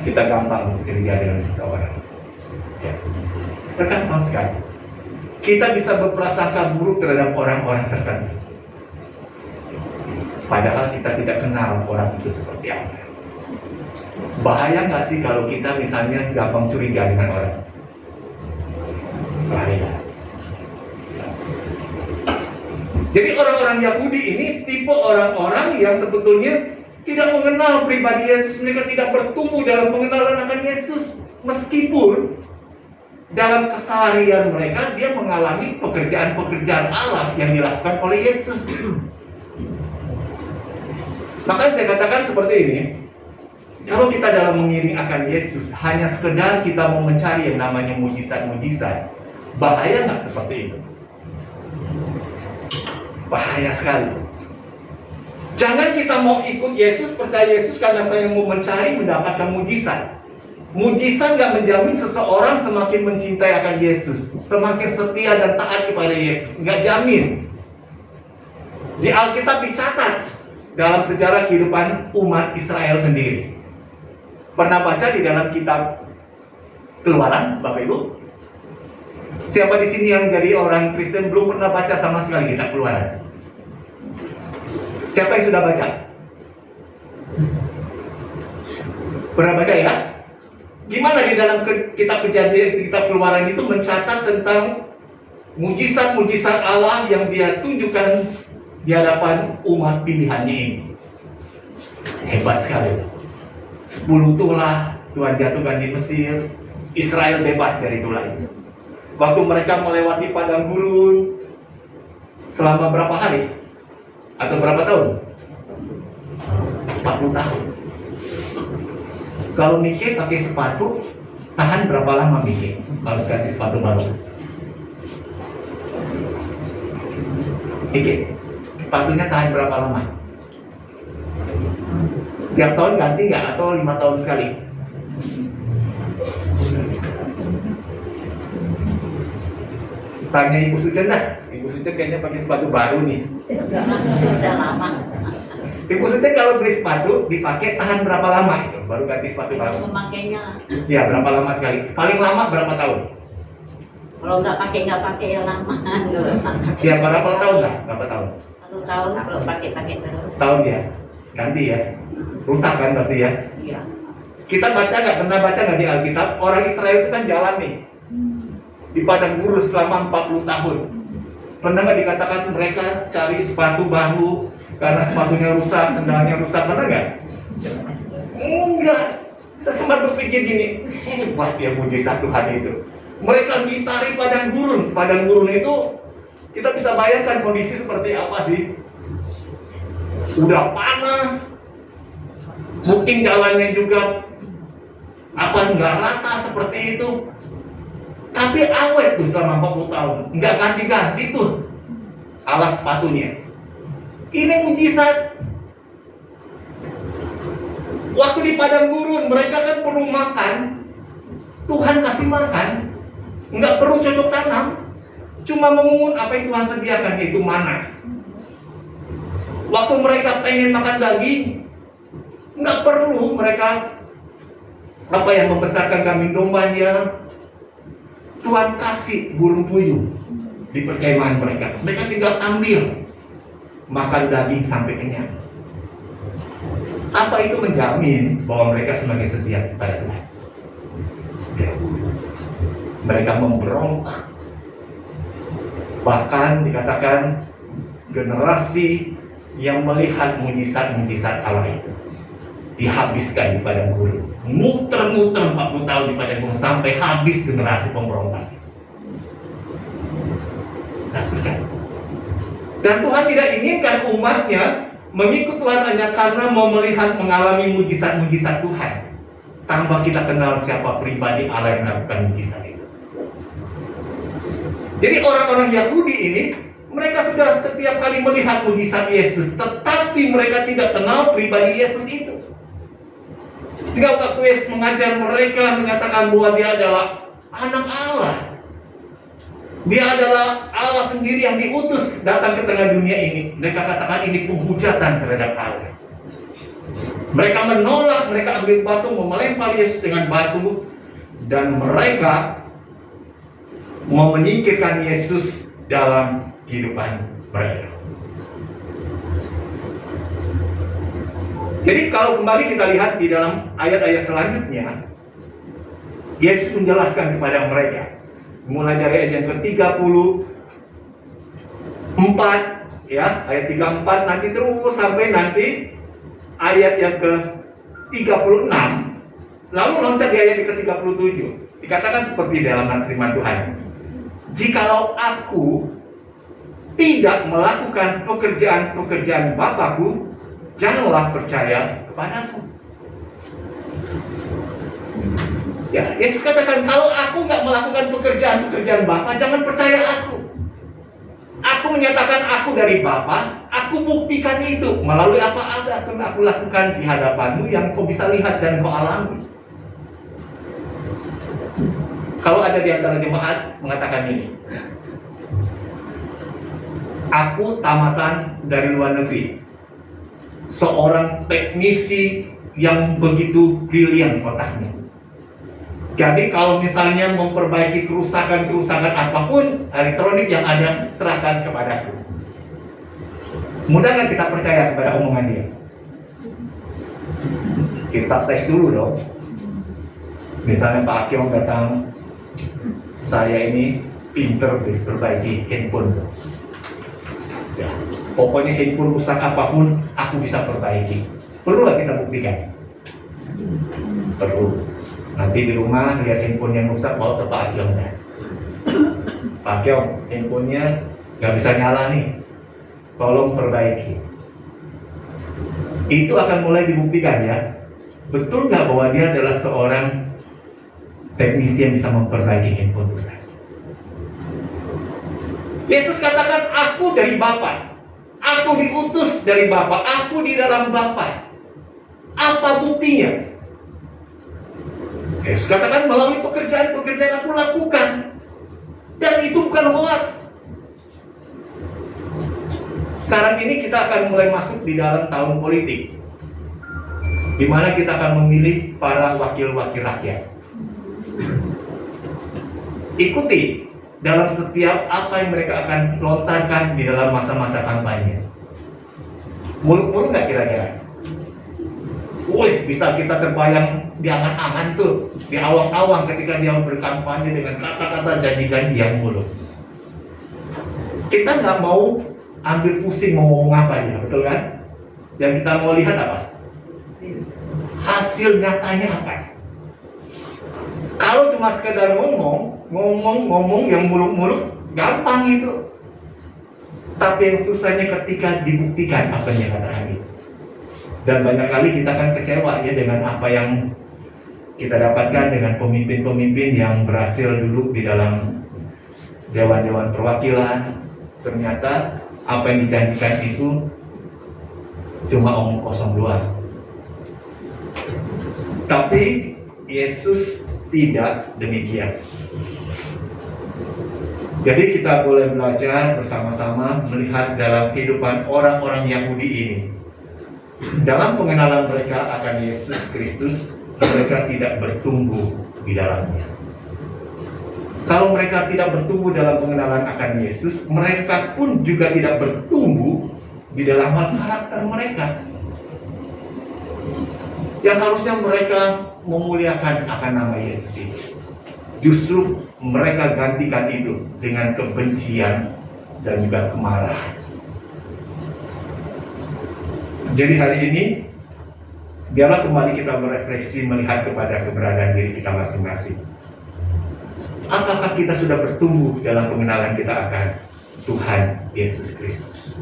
Kita gampang untuk curiga dengan seseorang. Ya. Kita gampang sekali. Kita bisa berprasangka buruk terhadap orang-orang tertentu. Padahal kita tidak kenal orang itu seperti apa. Bahaya nggak sih kalau kita misalnya gampang curiga dengan orang? Bahaya. Jadi orang-orang Yahudi ini tipe orang-orang yang sebetulnya tidak mengenal pribadi Yesus. Mereka tidak bertumbuh dalam pengenalan akan Yesus. Meskipun dalam keseharian mereka dia mengalami pekerjaan-pekerjaan Allah yang dilakukan oleh Yesus. Makanya saya katakan seperti ini, kalau kita dalam mengiring akan Yesus hanya sekedar kita mau mencari yang namanya mujizat-mujizat, bahaya nggak seperti itu? Bahaya sekali. Jangan kita mau ikut Yesus, percaya Yesus karena saya mau mencari mendapatkan mujizat. Mujizat nggak menjamin seseorang semakin mencintai akan Yesus, semakin setia dan taat kepada Yesus, nggak jamin. Di Alkitab dicatat dalam sejarah kehidupan umat Israel sendiri. Pernah baca di dalam kitab Keluaran, Bapak Ibu? Siapa di sini yang jadi orang Kristen belum pernah baca sama sekali kitab Keluaran? Siapa yang sudah baca? Pernah baca ya? Gimana di dalam kitab Kejadian, kitab Keluaran itu mencatat tentang mujizat-mujizat Allah yang dia tunjukkan di hadapan umat pilihannya ini. Hebat sekali. 10 tulah Tuhan jatuhkan di Mesir, Israel bebas dari tulah itu. Waktu mereka melewati padang gurun selama berapa hari? Atau berapa tahun? 40 tahun. Kalau Mike pakai sepatu, tahan berapa lama Mike? Harus ganti sepatu baru. Mike, sepatunya tahan berapa lama? Tiap tahun ganti nggak? Atau 5 tahun sekali? Tanya Ibu Sucen dah. Ibu Sucen kayaknya pakai sepatu baru nih. Udah lama. Ibu Sucen kalau beli sepatu dipakai tahan berapa lama itu? Baru ganti sepatu baru. Memakainya. Ya, berapa lama sekali? Paling lama berapa tahun? Kalau nggak pakai ya lama. Ya, berapa tahun lah? Berapa tahun? 1 tahun kalau pakai terus. Tahun ya? Ganti ya? Rusak kan pasti ya? Iya. Kita baca nggak? Pernah baca nggak di Alkitab? Orang Israel itu kan jalan nih. di padang gurun selama 40 tahun. Pernah nggak dikatakan mereka cari sepatu baru karena sepatunya rusak, sendalnya rusak? Pernah nggak? Enggak. Saya sempat berpikir gini, hebat ya mujizat Tuhan itu. Mereka ngitari padang gurun. Padang gurun itu kita bisa bayangkan kondisi seperti apa sih? Udah panas, mungkin jalannya juga nggak rata seperti itu. Tapi awet tuh selama 40 tahun, nggak ganti-ganti tuh alas sepatunya. Ini mujizat. Waktu di padang gurun mereka kan perlu makan, Tuhan kasih makan, nggak perlu cocok tanam, cuma memungut apa yang Tuhan sediakan, itu mana. Waktu mereka pengen makan daging, nggak perlu mereka membesarkan kambing dombanya. Tuhan kasih burung puyuh di perkemahan mereka. Mereka tinggal ambil, makan daging sampai kenyang. Apa itu menjamin bahwa mereka semakin setia kepada Tuhan? Ya. Mereka memberontak. Bahkan dikatakan generasi yang melihat mujizat-mujizat Allah itu dihabiskan di padang gurun. Muter-muter 40 tahun di padang gurun sampai habis generasi pemberontak. Dan Tuhan tidak inginkan umatnya mengikut Tuhan hanya karena mau melihat mengalami mujizat-mujizat Tuhan, tanpa kita kenal siapa pribadi Allah yang melakukan mujizat itu. Jadi orang-orang Yahudi ini, mereka sudah setiap kali melihat mujizat Yesus, tetapi mereka tidak kenal pribadi Yesus itu. Jika waktu Yesus mengajar mereka, menyatakan bahwa dia adalah anak Allah, dia adalah Allah sendiri yang diutus datang ke tengah dunia ini, mereka katakan ini penghujatan terhadap Allah. Mereka menolak, mereka ambil batu, melempar Yesus dengan batu, dan mereka mau menyingkirkan Yesus dalam kehidupan mereka. Jadi kalau kembali kita lihat di dalam ayat-ayat selanjutnya, Yesus menjelaskan kepada mereka, mulai dari ayat yang ke-34 ya, ayat 34 nanti terus sampai nanti ayat yang ke-36, lalu loncat di ayat yang ke-37. Dikatakan seperti dalam firman Tuhan, jikalau aku tidak melakukan pekerjaan-pekerjaan Bapakku, janganlah percaya kepadaku. Ya, Yesus katakan, kalau aku nggak melakukan pekerjaan-pekerjaan Bapa, jangan percaya aku. Aku menyatakan aku dari Bapa, aku buktikan itu melalui apa yang aku lakukan di hadapanmu yang kau bisa lihat dan kau alami. Kalau ada di antara jemaat mengatakan ini, aku tamatan dari luar negeri, seorang teknisi yang begitu brilian otaknya. Jadi kalau misalnya memperbaiki kerusakan apapun elektronik yang ada, serahkan kepadaku. Mudah nggak kita percaya kepada omongan dia? Kita tes dulu dong. Misalnya Pak Akyong datang, saya ini pinter perbaiki handphone. Ya, pokoknya handphone rusak apapun, aku bisa perbaiki. Perlu nggak kita buktikan? Perlu. Nanti di rumah lihat handphone yang rusak, bawa ke Pak Akyong. Pak Akyong, handphonenya nggak bisa nyala nih, tolong perbaiki. Itu akan mulai dibuktikan ya. Betul nggak bahwa dia adalah seorang teknisi yang bisa memperbaiki handphone rusak? Yesus katakan, aku dari Bapa, aku diutus dari Bapa, aku di dalam Bapa. Apa buktinya? Yesus katakan, melalui pekerjaan-pekerjaan aku lakukan, dan itu bukan hoax. Sekarang ini kita akan mulai masuk di dalam tahun politik, di mana kita akan memilih para wakil-wakil rakyat. Ikuti dalam setiap apa yang mereka akan lontarkan di dalam masa-masa kampanye. Muluk-muluk nggak kira-kira? Wih, bisa kita terbayang di angan-angan tuh, di awang-awang ketika dia berkampanye dengan kata-kata janji-janji yang muluk. Kita nggak mau ambil pusing mau ngomong apa ya, betul kan? Yang kita mau lihat apa? Hasil nyatanya apa? Kalau cuma sekedar ngomong yang muluk-muluk, gampang itu. Tapi yang susahnya ketika dibuktikan apa yang katakan itu. Dan banyak kali kita kan kecewa ya dengan apa yang kita dapatkan dengan pemimpin-pemimpin yang berhasil duduk di dalam dewan-dewan perwakilan. Ternyata apa yang dijanjikan itu cuma omong kosong doang. Tapi Yesus tidak demikian. Jadi kita boleh belajar bersama-sama melihat dalam kehidupan orang-orang Yahudi ini. Dalam pengenalan mereka akan Yesus Kristus, mereka tidak bertumbuh di dalamnya. Kalau mereka tidak bertumbuh dalam pengenalan akan Yesus, mereka pun juga tidak bertumbuh di dalam hal karakter mereka. Yang harusnya mereka memuliakan akan nama Yesus itu. Justru mereka gantikan itu dengan kebencian dan juga kemarahan. Jadi hari ini, biarlah kembali kita berefleksi melihat kepada keberadaan diri kita masing-masing. Apakah kita sudah bertumbuh dalam pengenalan kita akan Tuhan Yesus Kristus?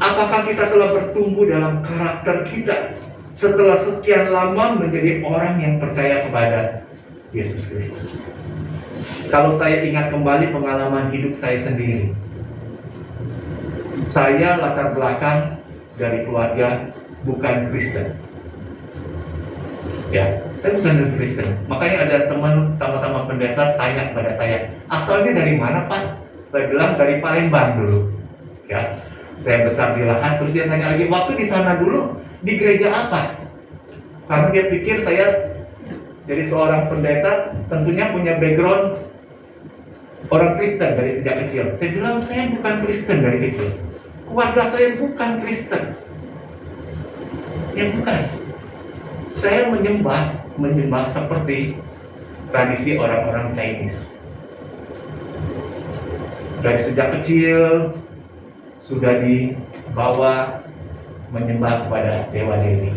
Apakah kita telah bertumbuh dalam karakter kita setelah sekian lama menjadi orang yang percaya kepada Yesus Kristus? Kalau saya ingat kembali pengalaman hidup saya sendiri, saya latar belakang dari keluarga bukan Kristen. Ya, saya bukan Kristen. Makanya ada teman sama-sama pendeta tanya kepada saya, asalnya dari mana Pak? Saya bilang dari Palembang dulu. Ya, saya besar di Lahat. Terus dia tanya lagi, waktu di sana dulu di gereja apa? Karena dia pikir saya jadi seorang pendeta tentunya punya background orang Kristen dari sejak kecil. Saya bilang saya bukan Kristen dari kecil. Keluarga saya bukan Kristen. Ya bukan. Saya menyembah seperti tradisi orang-orang Chinese. Dari sejak kecil sudah dibawa menyembah kepada dewa-dewi.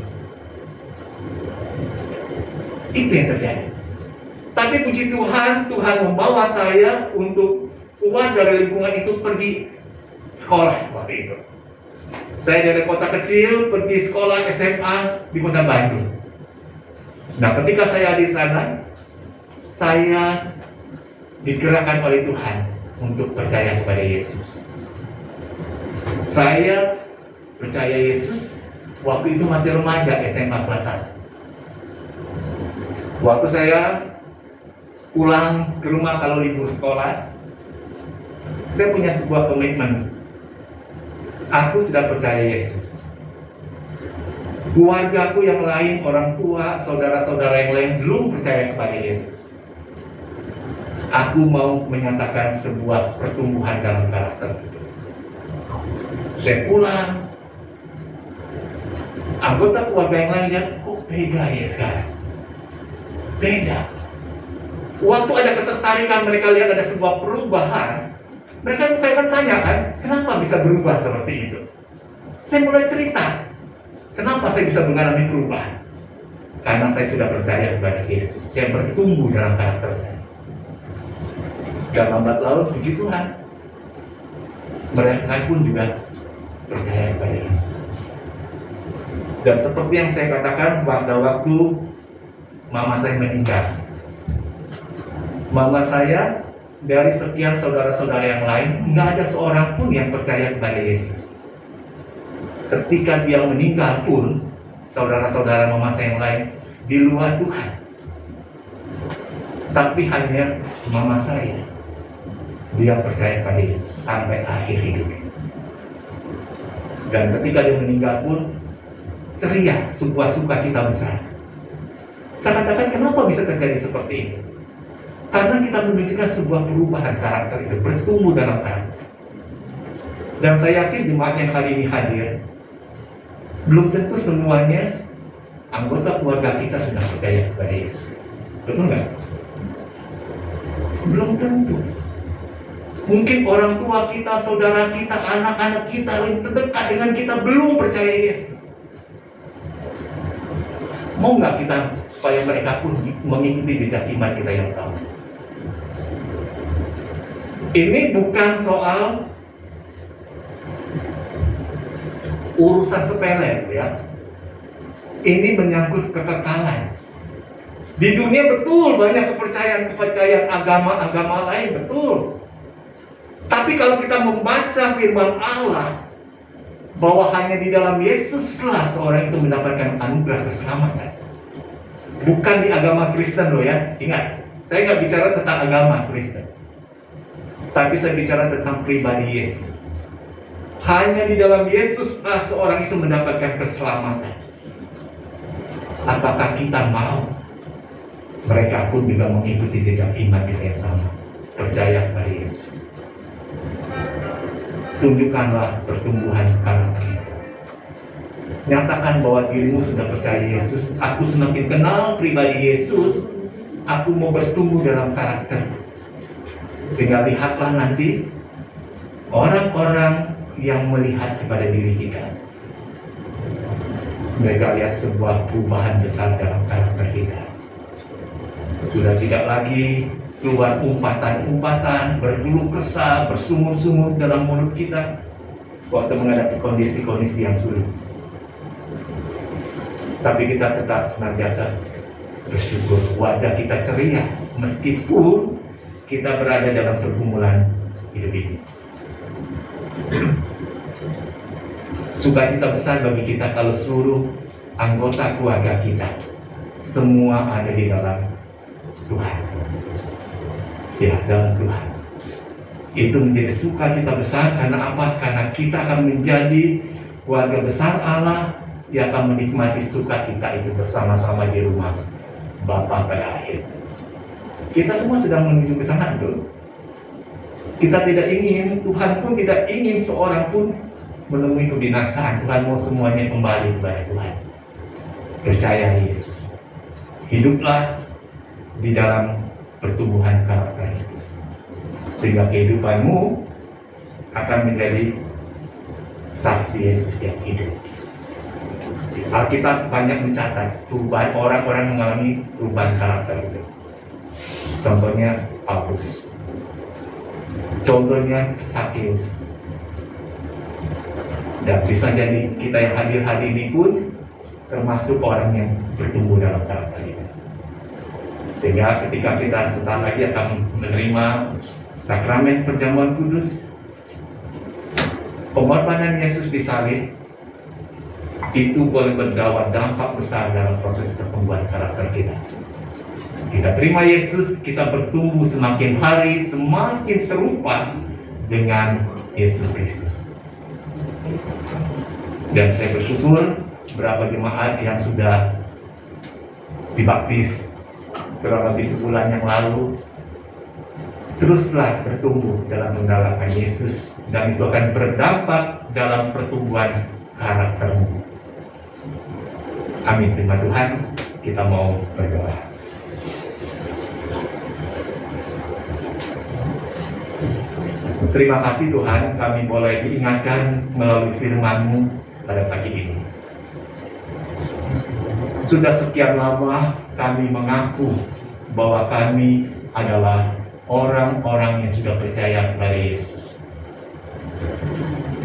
Itu yang terjadi. Tapi puji Tuhan, Tuhan membawa saya untuk keluar dari lingkungan itu pergi sekolah waktu itu. Saya dari kota kecil pergi sekolah SMA di kota Bandung. Nah, ketika saya di sana, saya digerakkan oleh Tuhan untuk percaya kepada Yesus. Saya percaya Yesus waktu itu masih remaja SMA kelas 1. Waktu saya pulang ke rumah kalau libur sekolah, saya punya sebuah komitmen. Aku sudah percaya Yesus. Keluargaku yang lain, orang tua, saudara-saudara yang lain belum percaya kepada Yesus. Aku mau menyatakan sebuah pertumbuhan dalam karakter. Saya pulang, anggota keluarga yang lain lihat, kok beda ya sekarang? Beda. Waktu ada ketertarikan, mereka lihat ada sebuah perubahan, mereka akan tanya kan, kenapa bisa berubah seperti itu? Saya mulai cerita, kenapa saya bisa mengalami perubahan? Karena saya sudah percaya kepada Yesus, saya bertumbuh dalam karakter saya. Dan lambat laun, puji Tuhan, mereka pun juga percaya kepada Yesus. Dan seperti yang saya katakan, pada waktu mama saya meninggal, mama saya dari sekian saudara-saudara yang lain, nggak ada seorang pun yang percaya kepada Yesus. Ketika dia meninggal pun, saudara-saudara mama saya yang lain di luar Tuhan. Tapi hanya mama saya, dia percaya pada Yesus sampai akhir hidup. Dan ketika dia meninggal pun, ceria, sebuah sukacita besar. Saya katakan, kenapa bisa terjadi seperti ini? Karena kita menunjukkan sebuah perubahan karakter itu, bertumbuh dalam karakter. Dan saya yakin jemaat yang kali ini hadir, belum tentu semuanya anggota keluarga kita sudah percaya kepada Yesus. Betul nggak? Belum tentu. Mungkin orang tua kita, saudara kita, anak-anak kita yang terdekat dengan kita belum percaya Yesus. Mau nggak kita supaya mereka pun mengikuti jejak iman kita yang sama? Ini bukan soal urusan sepele, ya. Ini menyangkut kekekalan. Di dunia betul banyak kepercayaan agama-agama lain, betul. Tapi kalau kita membaca firman Allah bahwa hanya di dalam Yesuslah seorang itu mendapatkan anugerah keselamatan. Bukan di agama Kristen loh ya. Ingat, saya nggak bicara tentang agama Kristen. Tapi saya bicara tentang pribadi Yesus. Hanya di dalam Yesuslah seorang itu mendapatkan keselamatan. Apakah kita mau mereka pun juga mengikuti jejak iman kita yang sama, percaya kepada Yesus? Tunjukkanlah pertumbuhan karakter kita. Nyatakan bahwa dirimu sudah percaya Yesus. Aku semakin kenal pribadi Yesus, aku mau bertumbuh dalam karakter. Sehingga lihatlah nanti orang-orang yang melihat kepada diri kita, mereka lihat sebuah perubahan besar dalam karakter kita. Sudah tidak lagi keluar umpatan-umpatan, berkeluh kesah, bersungut-sungut dalam mulut kita waktu menghadapi kondisi-kondisi yang sulit. Tapi kita tetap senantiasa bersyukur, wajah kita ceria meskipun kita berada dalam pergumulan hidup ini. Sukacita besar bagi kita kalau seluruh anggota keluarga kita semua ada di dalam Tuhan. Ya, dalam Tuhan. Itu menjadi sukacita besar karena apa? Karena kita akan menjadi keluarga besar Allah yang akan menikmati sukacita itu bersama-sama di rumah Bapa pada akhir. Kita semua sedang menuju ke sana, betul? Kita tidak ingin, Tuhan pun tidak ingin seorang pun menemui kebinasaan. Tuhan mau semuanya kembali kepada Tuhan. Percaya Yesus. Hiduplah di dalam pertumbuhan karakter itu, sehingga kehidupanmu akan menjadi saksi Yesus yang hidup. Alkitab banyak mencatat perubahan orang-orang mengalami perubahan karakter itu. Contohnya Paulus, contohnya Sakeus, dan bisa jadi kita yang hadir hari ini pun termasuk orang yang bertumbuh dalam karakter itu. Sehingga ketika kita sesaat lagi akan menerima sakramen perjamuan kudus, pengorbanan Yesus di salib itu boleh berdampak dampak besar dalam proses pertumbuhan karakter kita. Kita terima Yesus, kita bertumbuh semakin hari semakin serupa dengan Yesus Kristus. Dan saya bersyukur berapa jemaat yang sudah dibaptis kurang lebih sebulan yang lalu. Teruslah bertumbuh dalam mendalami Yesus, dan itu akan berdampak dalam pertumbuhan karaktermu. Amin. Terima Tuhan. Kita mau berdoa. Terima kasih Tuhan, kami boleh diingatkan melalui firman-Mu pada pagi ini. Sudah sekian lama kami mengaku bahwa kami adalah orang-orang yang sudah percaya kepada Yesus.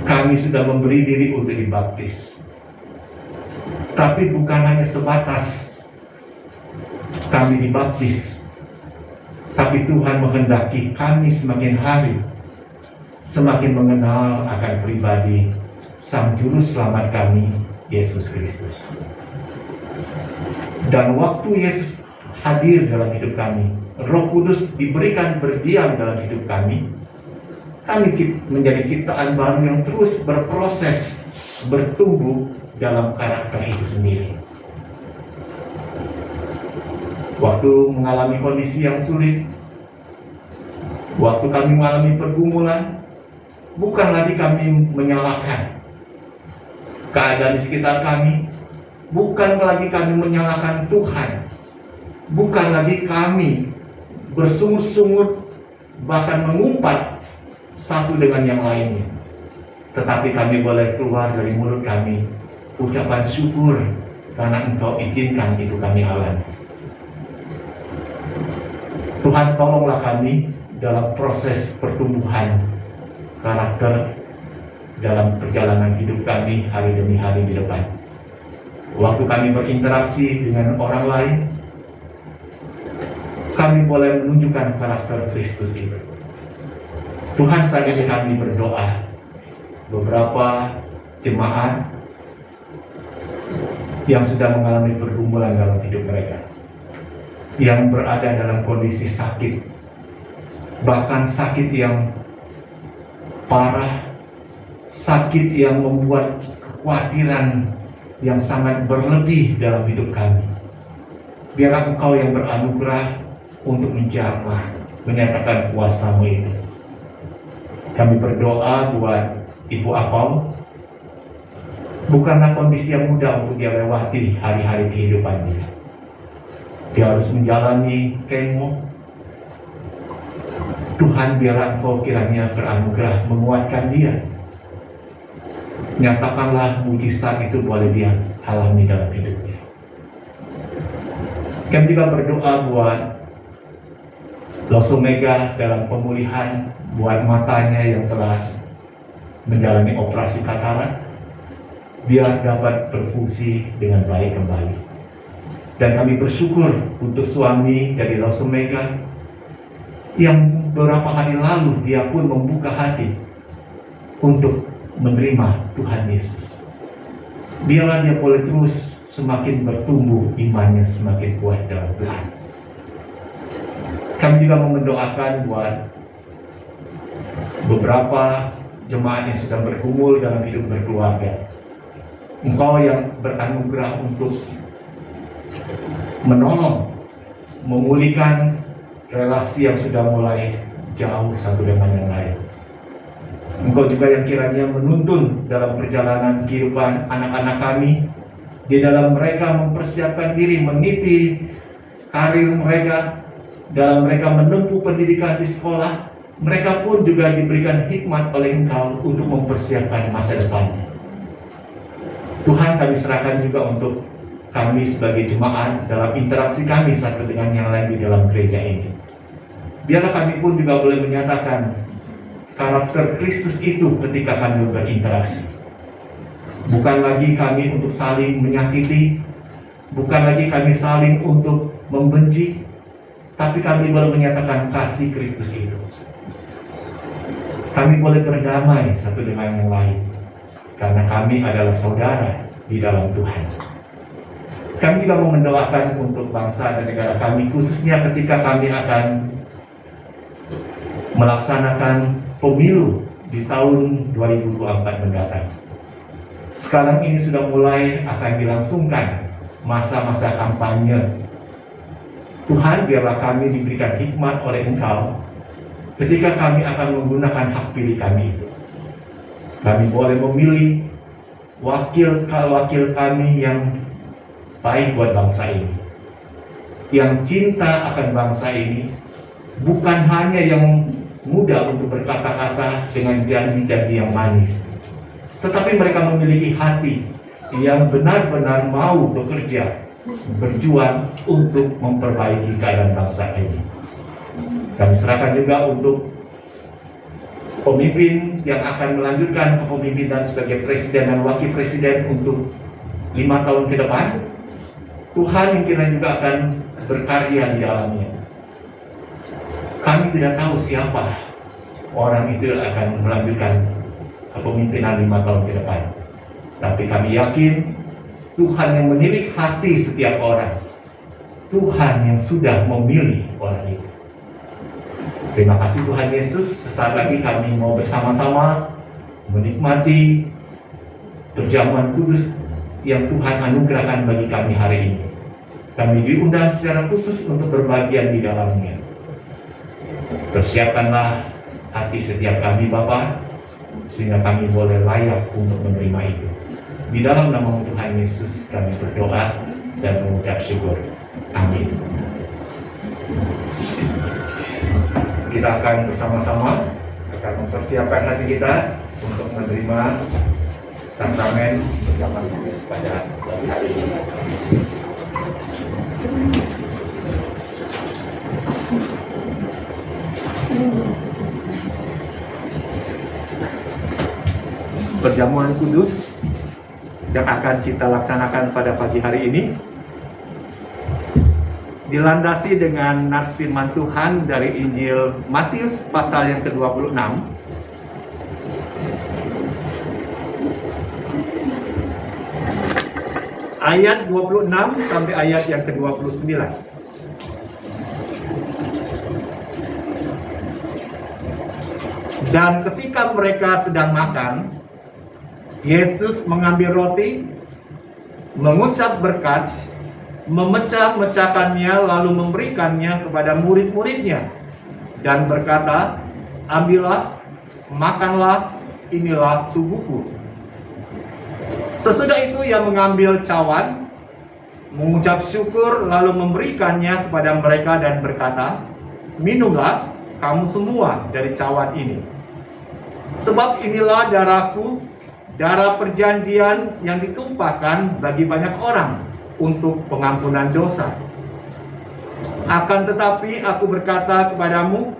Kami sudah memberi diri untuk dibaptis. Tapi bukan hanya sebatas kami dibaptis, tapi Tuhan menghendaki kami semakin hari semakin mengenal akan pribadi Sang Juru Selamat kami, Yesus Kristus. Dan waktu Yesus hadir dalam hidup kami, Roh Kudus diberikan berdiam dalam hidup kami, kami menjadi ciptaan baru yang terus berproses, bertumbuh dalam karakter itu sendiri. Waktu mengalami kondisi yang sulit, waktu kami mengalami pergumulan, bukan lagi kami menyalahkan keadaan di sekitar kami, bukan lagi kami menyalahkan Tuhan, bukan lagi kami bersungut-sungut bahkan mengumpat satu dengan yang lainnya, tetapi kami boleh keluar dari mulut kami ucapan syukur karena Engkau izinkan itu kami alami. Tuhan, tolonglah kami dalam proses pertumbuhan karakter dalam perjalanan hidup kami hari demi hari di depan. Waktu kami berinteraksi dengan orang lain, kami boleh menunjukkan karakter Kristus itu. Tuhan, saat ini kami berdoa, beberapa jemaat yang sedang mengalami pergumulan dalam hidup mereka, yang berada dalam kondisi sakit, bahkan sakit yang parah, sakit yang membuat kekhawatiran yang sangat berlebih dalam hidup kami. Biarlah Engkau yang beranugerah untuk menjamah, menyatakan kuasa-Mu itu. Kami berdoa buat Ibu Apau, bukanlah kondisi yang mudah untuk dia lewati hari-hari kehidupan dia. Dia harus menjalani kemo. Tuhan, biarlah Engkau kiranya beranugerah menguatkan dia. Nyatakanlah mujizat itu boleh dia alami dalam hidupnya. Kami juga berdoa buat Losomega dalam pemulihan, buat matanya yang telah menjalani operasi katarak, biar dapat berfungsi dengan baik kembali. Dan kami bersyukur untuk suami dari Losomega yang beberapa hari lalu dia pun membuka hati untuk menerima Tuhan Yesus. Biarlah dia boleh terus semakin bertumbuh imannya, semakin kuat dalam Tuhan. Kami juga mendoakan buat beberapa jemaat yang sedang bergumul dalam hidup berkeluarga. Engkau yang beranugerah untuk menolong, memulihkan relasi yang sudah mulai jauh satu dengan yang lain. Engkau juga yang kiranya menuntun dalam perjalanan kehidupan anak-anak kami, di dalam mereka mempersiapkan diri meniti karir mereka, dalam mereka menempuh pendidikan di sekolah, mereka pun juga diberikan hikmat oleh Engkau untuk mempersiapkan masa depannya. Tuhan, kami serahkan juga untuk kami sebagai jemaat dalam interaksi kami satu dengan yang lain di dalam gereja ini. Biarlah kami pun juga boleh menyatakan karakter Kristus itu ketika kami berinteraksi. Bukan lagi kami untuk saling menyakiti, bukan lagi kami saling untuk membenci, tapi kami boleh menyatakan kasih Kristus itu. Kami boleh berdamai satu dengan yang lain, karena kami adalah saudara di dalam Tuhan. Kami juga mendoakan untuk bangsa dan negara kami, khususnya ketika kami akan melaksanakan pemilu di tahun 2024 mendatang. Sekarang ini sudah mulai akan dilangsungkan masa-masa kampanye. Tuhan, biarlah kami diberikan hikmat oleh Engkau ketika kami akan menggunakan hak pilih kami itu. Kami boleh memilih wakil-wakil kami yang baik buat bangsa ini, yang cinta akan bangsa ini, bukan hanya yang mudah untuk berkata-kata dengan janji-janji yang manis, tetapi mereka memiliki hati yang benar-benar mau bekerja, berjuang untuk memperbaiki keadaan bangsa ini. Kami serahkan juga untuk pemimpin yang akan melanjutkan kepemimpinan sebagai presiden dan wakil presiden untuk 5 tahun ke depan. Tuhan yang kiranya juga akan berkarya di dalamnya. Kami tidak tahu siapa orang itu akan melanjutkan kepemimpinan 5 tahun ke depan. Tapi kami yakin Tuhan yang menilik hati setiap orang, Tuhan yang sudah memilih orang itu. Terima kasih Tuhan Yesus. Sesaat lagi kami mau bersama-sama menikmati perjamuan kudus yang Tuhan anugerahkan bagi kami hari ini. Kami diundang secara khusus untuk berbagian di dalamnya. Persiapkanlah hati setiap kami Bapa, sehingga kami boleh layak untuk menerima itu. Di dalam nama Tuhan Yesus kami berdoa dan mengucap syukur. Amin. Kita akan bersama-sama mempersiapkan hati kita untuk menerima sakramen perjamuan kudus pada hari ini. Perjamuan kudus yang akan kita laksanakan pada pagi hari ini dilandasi dengan nats firman Tuhan dari Injil Matius pasal yang ke-26 ayat 26 sampai ayat yang ke-29. Dan ketika mereka sedang makan, Yesus mengambil roti, mengucap berkat, memecah-mecahkannya lalu memberikannya kepada murid-muridnya dan berkata, "Ambillah, makanlah, inilah tubuhku." Sesudah itu ia mengambil cawan, mengucap syukur lalu memberikannya kepada mereka dan berkata, "Minumlah kamu semua dari cawan ini. Sebab inilah darahku, darah perjanjian yang ditumpahkan bagi banyak orang untuk pengampunan dosa. Akan tetapi aku berkata kepadamu,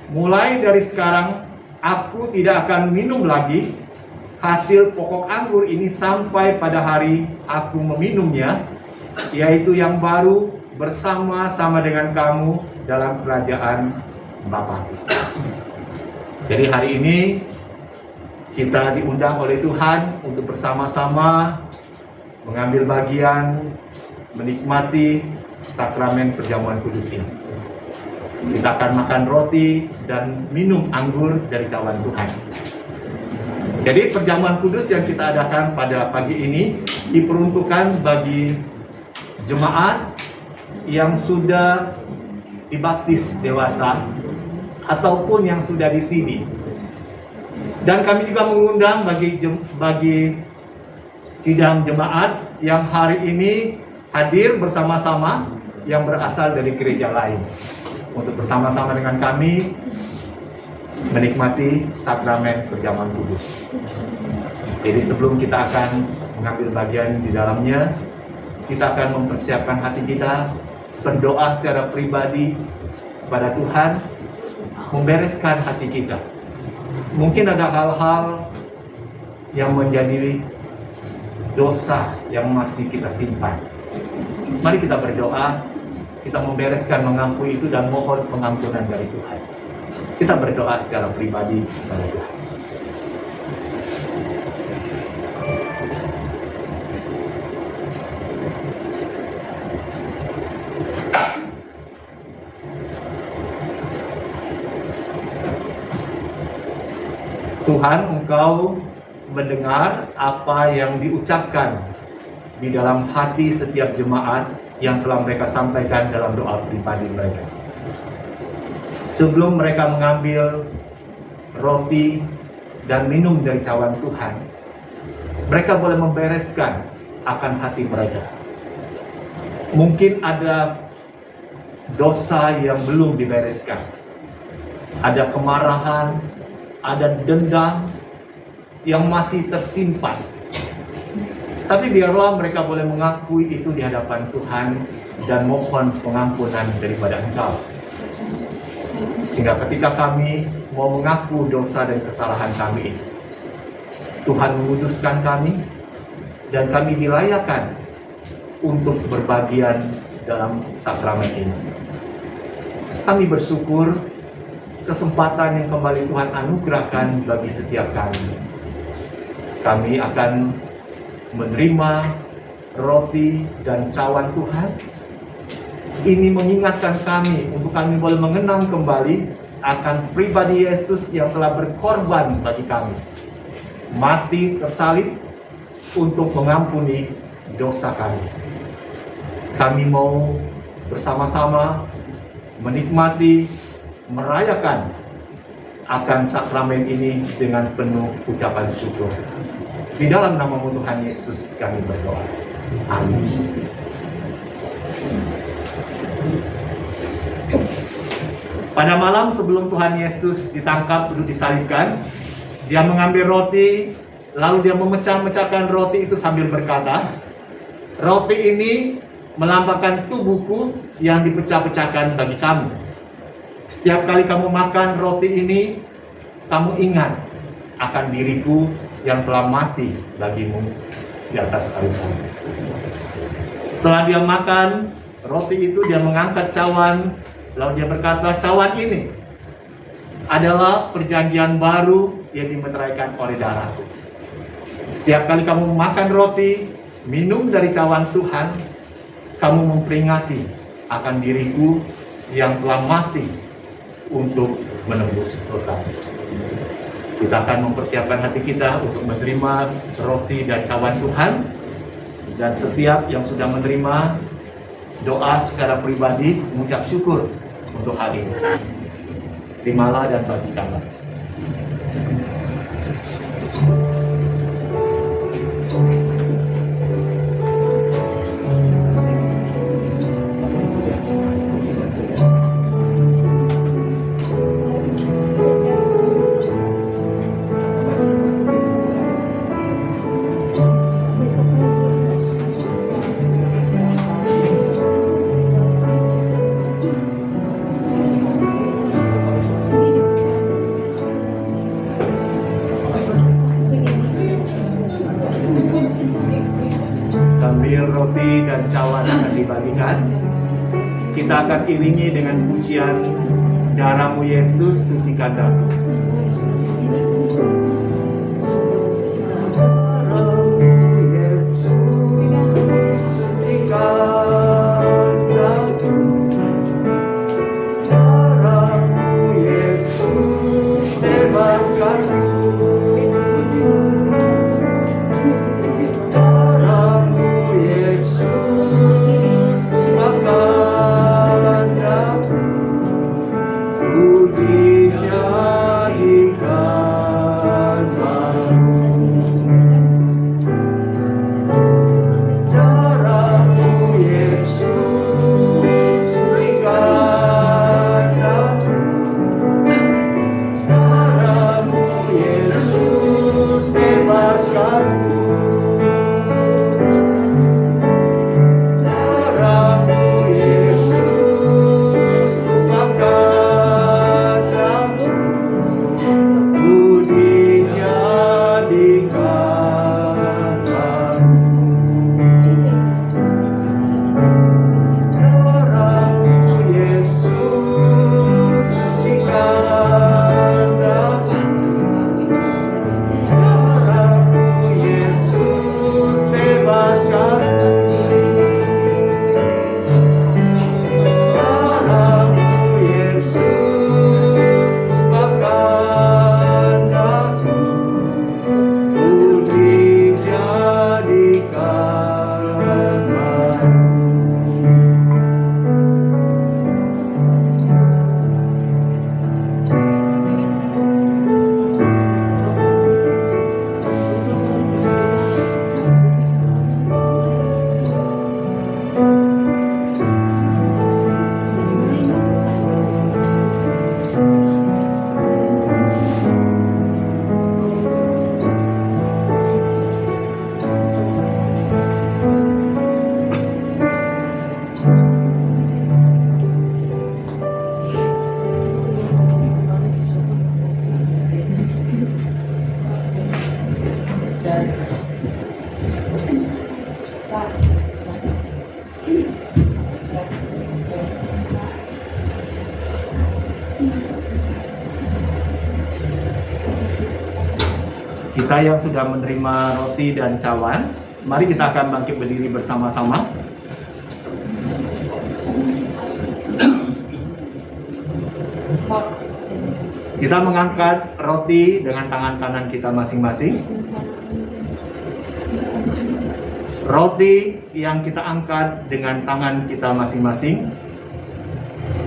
mulai dari sekarang aku tidak akan minum lagi hasil pokok anggur ini sampai pada hari aku meminumnya, yaitu yang baru bersama-sama dengan kamu dalam kerajaan Bapa." Jadi hari ini kita diundang oleh Tuhan untuk bersama-sama mengambil bagian, menikmati sakramen perjamuan kudus ini. Kita akan makan roti dan minum anggur dari cawan Tuhan. Jadi perjamuan kudus yang kita adakan pada pagi ini diperuntukkan bagi jemaat yang sudah dibaptis dewasa ataupun yang sudah di sini. Dan kami juga mengundang bagi sidang jemaat yang hari ini hadir bersama-sama yang berasal dari gereja lain untuk bersama-sama dengan kami menikmati sakramen perjamuan kudus. Jadi sebelum kita akan mengambil bagian di dalamnya, kita akan mempersiapkan hati kita, berdoa secara pribadi kepada Tuhan, membereskan hati kita. Mungkin ada hal-hal yang menjadi dosa yang masih kita simpan. Mari kita berdoa, kita membereskan, mengakui itu dan mohon pengampunan dari Tuhan. Kita berdoa secara pribadi kepada Tuhan. Tuhan, Engkau mendengar apa yang diucapkan di dalam hati setiap jemaat yang telah mereka sampaikan dalam doa pribadi mereka. Sebelum mereka mengambil roti dan minum dari cawan Tuhan, mereka boleh membereskan akan hati mereka. Mungkin ada dosa yang belum dibereskan, ada kemarahan, ada dendam yang masih tersimpan. Tapi biarlah mereka boleh mengakui itu di hadapan Tuhan dan mohon pengampunan daripada Engkau. Sehingga ketika kami mau mengaku dosa dan kesalahan kami ini, Tuhan menguduskan kami dan kami dilayakkan untuk berbagian dalam sakramen ini. Kami bersyukur kesempatan yang kembali Tuhan anugerahkan bagi setiap kami. Kami akan menerima roti dan cawan Tuhan. Ini mengingatkan kami untuk kami boleh mengenang kembali akan pribadi Yesus yang telah berkorban bagi kami, mati tersalib untuk mengampuni dosa kami. Kami mau bersama-sama menikmati, merayakan akan sakramen ini dengan penuh ucapan syukur. Di dalam nama Tuhan Yesus kami berdoa. Amin. Pada malam sebelum Tuhan Yesus ditangkap untuk disalibkan, dia mengambil roti, lalu dia memecah-mecahkan roti itu sambil berkata, "Roti ini melambangkan tubuhku yang dipecah-pecahkan bagi kamu. Setiap kali kamu makan roti ini, kamu ingat akan diriku yang telah mati bagimu di atas kayu salib." Setelah dia makan roti itu, dia mengangkat cawan, lalu dia berkata, "Cawan ini adalah perjanjian baru yang dimeteraikan oleh darahku. Setiap kali kamu makan roti, minum dari cawan Tuhan, kamu memperingati akan diriku yang telah mati untuk menebus dosa." Kita akan mempersiapkan hati kita untuk menerima roti dan cawan Tuhan. Dan setiap yang sudah menerima, doa secara pribadi mengucap syukur untuk hal ini. Terimalah dan bagikanlah. Sambil roti dan cawan akan dibagikan, kita akan iringi dengan pujian "Darahmu Yesus sucikan daku." Darahmu Yesus sucikan daku, darahmu Yesus bebaskanku. Kita yang sudah menerima roti dan cawan, mari kita akan bangkit berdiri bersama-sama. Kita mengangkat roti dengan tangan kanan kita masing-masing. Roti yang kita angkat dengan tangan kita masing-masing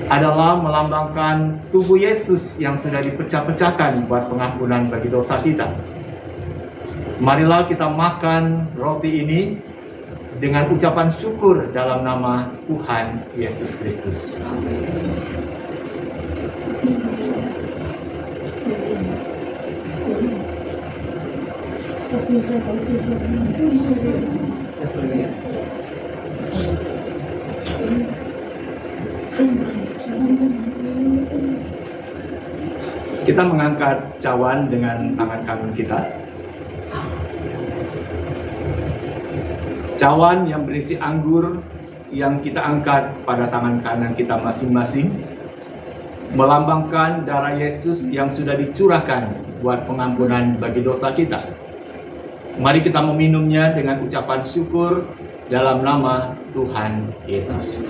adalah melambangkan tubuh Yesus yang sudah dipecah-pecahkan buat pengampunan bagi dosa kita. Marilah kita makan roti ini dengan ucapan syukur dalam nama Tuhan Yesus Kristus. Kita mengangkat cawan dengan tangan kanan kita. Cawan yang berisi anggur yang kita angkat pada tangan kanan kita masing-masing melambangkan darah Yesus yang sudah dicurahkan buat pengampunan bagi dosa kita. Mari kita meminumnya dengan ucapan syukur dalam nama Tuhan Yesus.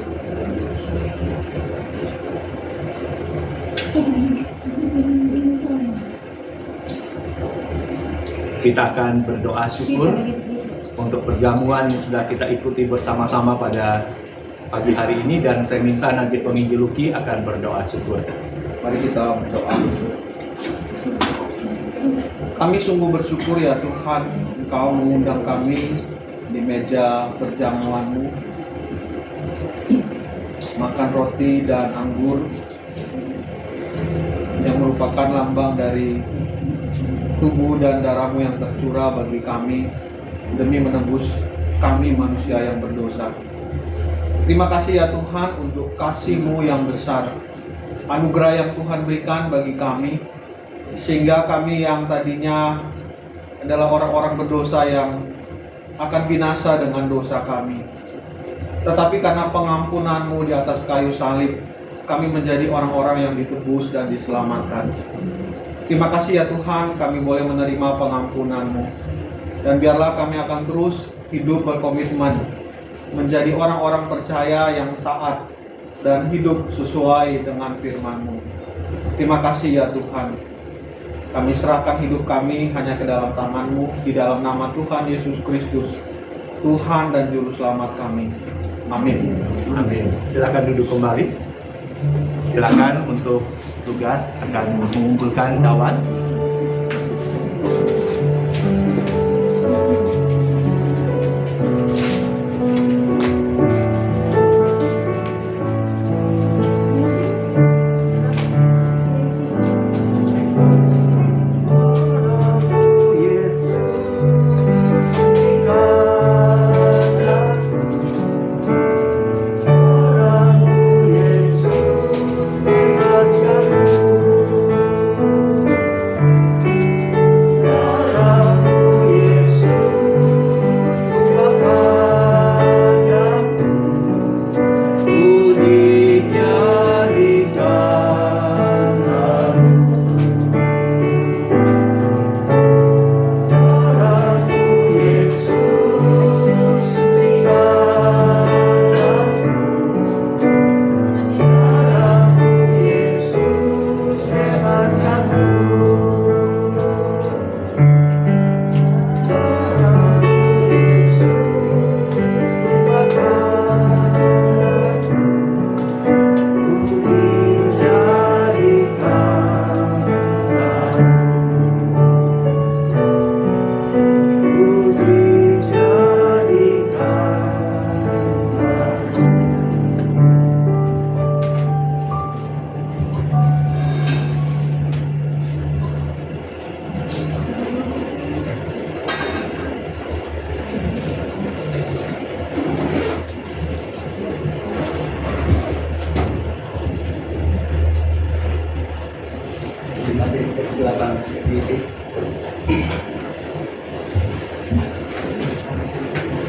Kita akan berdoa syukur untuk perjamuan yang sudah kita ikuti bersama-sama pada pagi hari ini, dan saya minta nanti penginjil Luki akan berdoa syukur. Mari kita berdoa. Kami sungguh bersyukur ya Tuhan, Engkau mengundang kami di meja perjamuan-Mu, makan roti dan anggur yang merupakan lambang dari tubuh dan darah-Mu yang tercurah bagi kami demi menebus kami manusia yang berdosa. Terima kasih ya Tuhan untuk kasih-Mu yang besar, anugerah yang Tuhan berikan bagi kami, sehingga kami yang tadinya adalah orang-orang berdosa yang akan binasa dengan dosa kami, tetapi karena pengampunan-Mu di atas kayu salib, kami menjadi orang-orang yang ditebus dan diselamatkan. Terima kasih ya Tuhan, kami boleh menerima pengampunan-Mu. Dan biarlah kami akan terus hidup berkomitmen menjadi orang-orang percaya yang taat dan hidup sesuai dengan firman-Mu. Terima kasih ya Tuhan. Kami serahkan hidup kami hanya ke dalam tangan-Mu, di dalam nama Tuhan Yesus Kristus, Tuhan dan Juru Selamat kami. Amin. Amin. Silakan duduk kembali. Silakan untuk tugas akan mengumpulkan cawan. Silakan.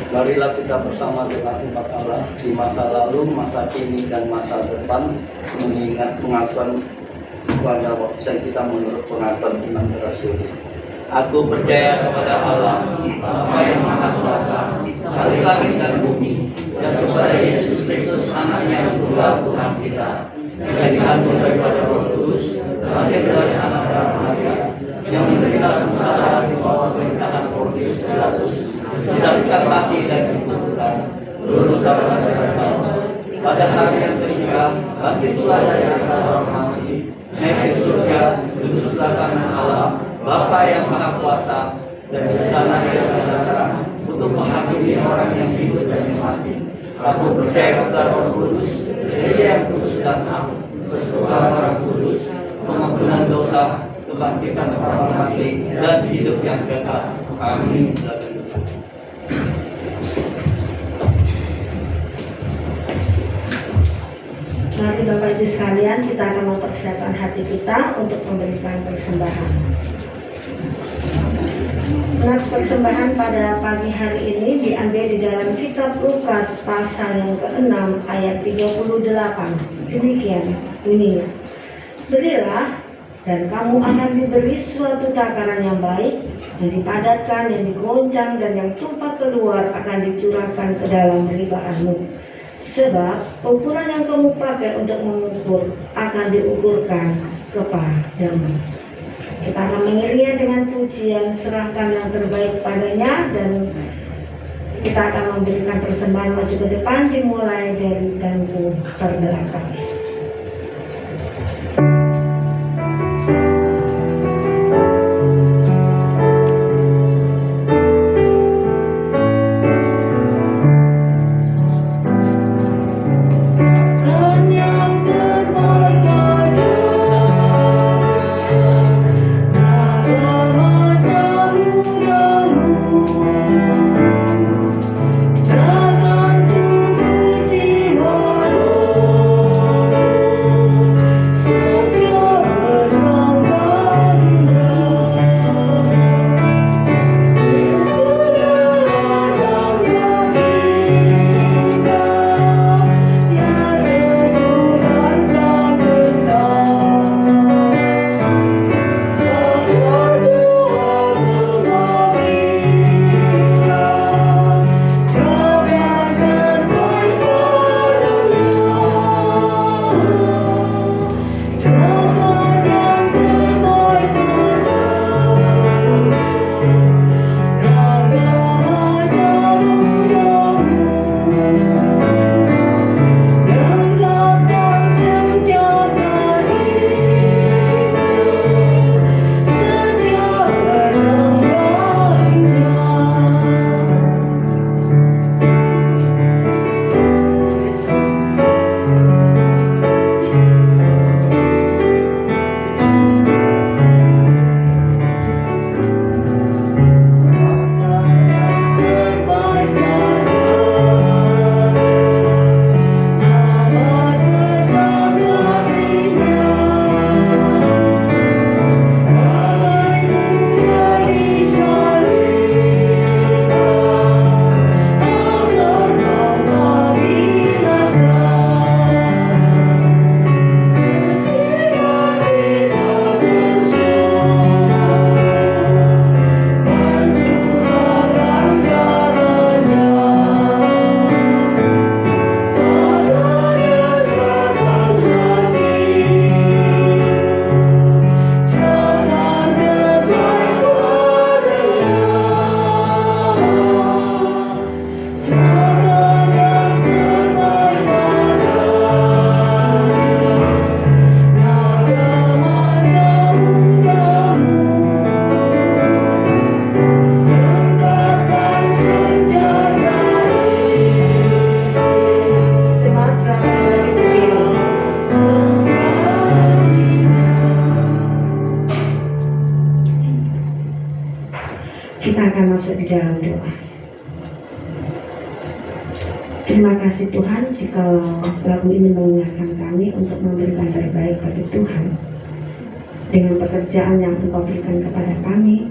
Marilah kita bersama dengan umat Allah di masa lalu, masa kini, dan masa depan mengingat pengakuan kepada baptisan kita menurut pengakuan iman Rasul. Aku percaya kepada Allah, Bapa yang Maha Kuasa, Khalik langit dan bumi, dan kepada Yesus Kristus, Anaknya yang tunggal Tuhan kita, yang dikandung daripada Roh Kudus, lahir dari anak darah Maria, yang menderita sengsara di bawah pemerintahan Pontius Pilatus, disalibkan mati dan dikuburkan, turun dari neraka. Pada hari yang ketiga, bangkit pula dari antara orang mati, naik ke surga, duduk sebelah kanan Allah, Bapa yang Maha Kuasa, dan di sana dia akan datang untuk menghakimi orang yang hidup dan yang mati. Aku percaya kepada Roh Kudus, Gereja yang kudus dan am, sesuatu orang kudus, pengampunan dosa, kebangkitan orang mati, dan hidup yang kekal. Amin. Mari Bapak Ibu sekalian, kita akan mempersiapkan hati kita untuk memberikan persembahan. Nas persembahan pada pagi hari ini diambil di dalam kitab Lukas pasal yang ke-6 ayat 38. Demikian bunyinya. Berilah dan kamu akan diberi suatu takaran yang baik, yang dipadatkan, yang digoncang, dan yang tumpah keluar akan dicurahkan ke dalam ribaanmu. Sebab ukuran yang kamu pakai untuk mengukur akan diukurkan kepadamu. Kita akan mengiringnya dengan pujian, serahkan yang terbaik padanya, dan kita akan memberikan persembahan maju ke depan dimulai dari bangku terbelakang. Kita akan masuk di dalam doa. Terima kasih Tuhan jika lagu ini mengingatkan kami untuk memberikan terbaik bagi Tuhan dengan pekerjaan yang Engkau berikan kepada kami,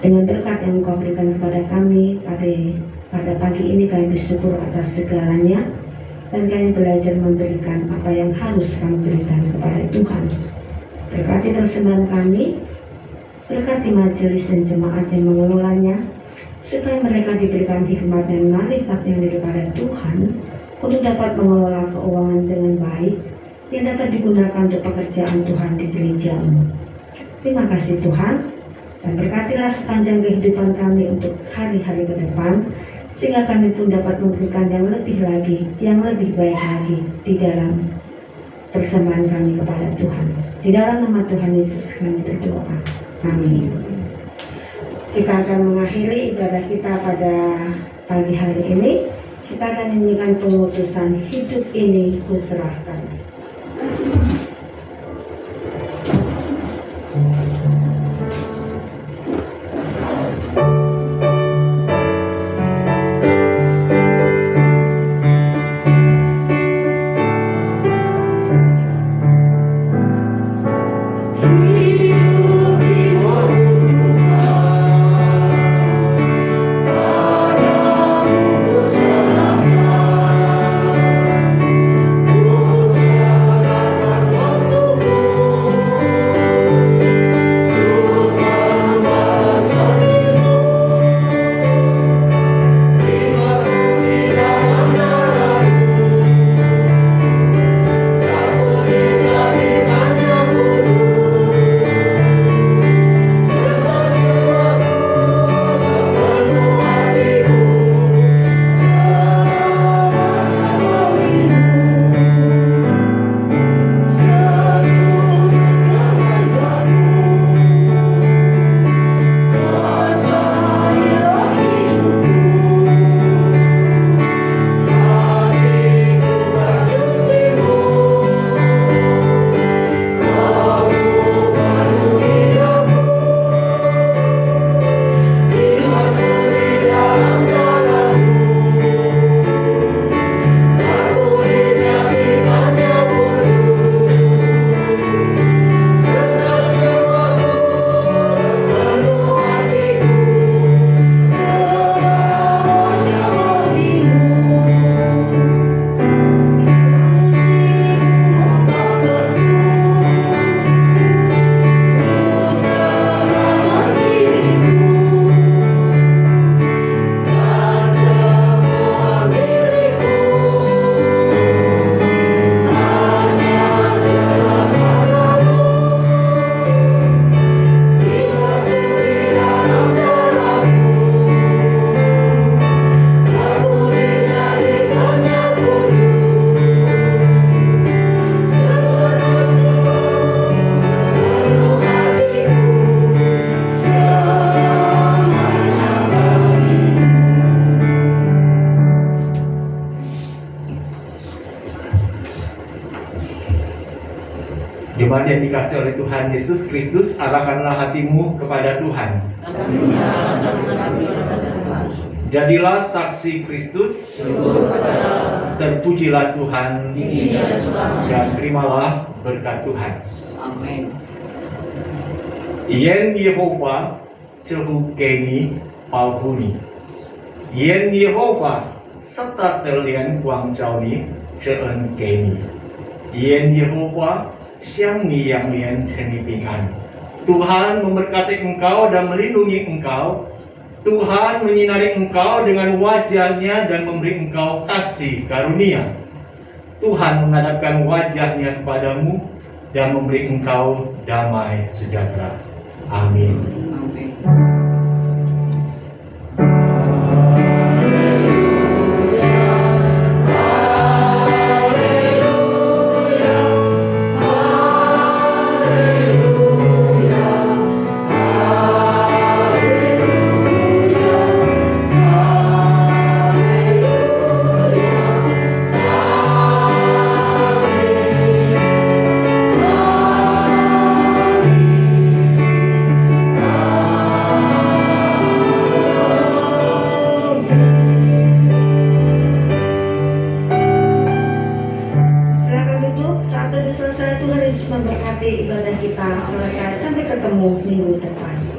dengan berkat yang Engkau berikan kepada kami. Pada pagi ini kami bersyukur atas segalanya, dan kami belajar memberikan apa yang harus kami berikan kepada Tuhan. Berkati persembahan kami, berkati majelis dan jemaat yang mengelolanya, supaya mereka diberikan hikmat dan marifat yang daripada Tuhan untuk dapat mengelola keuangan dengan baik yang dapat digunakan untuk pekerjaan Tuhan di gereja-Mu. Terima kasih Tuhan, dan berkatilah sepanjang kehidupan kami untuk hari-hari ke depan, sehingga kami pun dapat memberikan yang lebih lagi, yang lebih baik lagi di dalam persembahan kami kepada Tuhan. Di dalam nama Tuhan Yesus kami berdoa. Amin. Kita akan mengakhiri ibadah kita pada pagi hari ini. Kita akan menyanyikan pengutusan hidup ini kuserahkan. Jemaat yang dikasih oleh Tuhan Yesus Kristus, arahkanlah hatimu kepada Tuhan. Jadilah saksi Kristus, terpujilah Tuhan, dan terimalah berkat Tuhan. Amin. Yen Yehova cehu keni palhuni. Yen Yehova serta terlian kuang cauni ceen keni. Yen Yehova siang ni yang lian cenipingan. Tuhan memberkati engkau dan melindungi engkau. Tuhan menyinari engkau dengan wajahnya dan memberi engkau kasih karunia. Tuhan menghadapkan wajahnya kepadamu dan memberi engkau damai sejahtera. Amin. Amin. Saat sudah selesai, Tuhan Yesus memberkati ibadah kita selesai. Sampai ketemu minggu depan.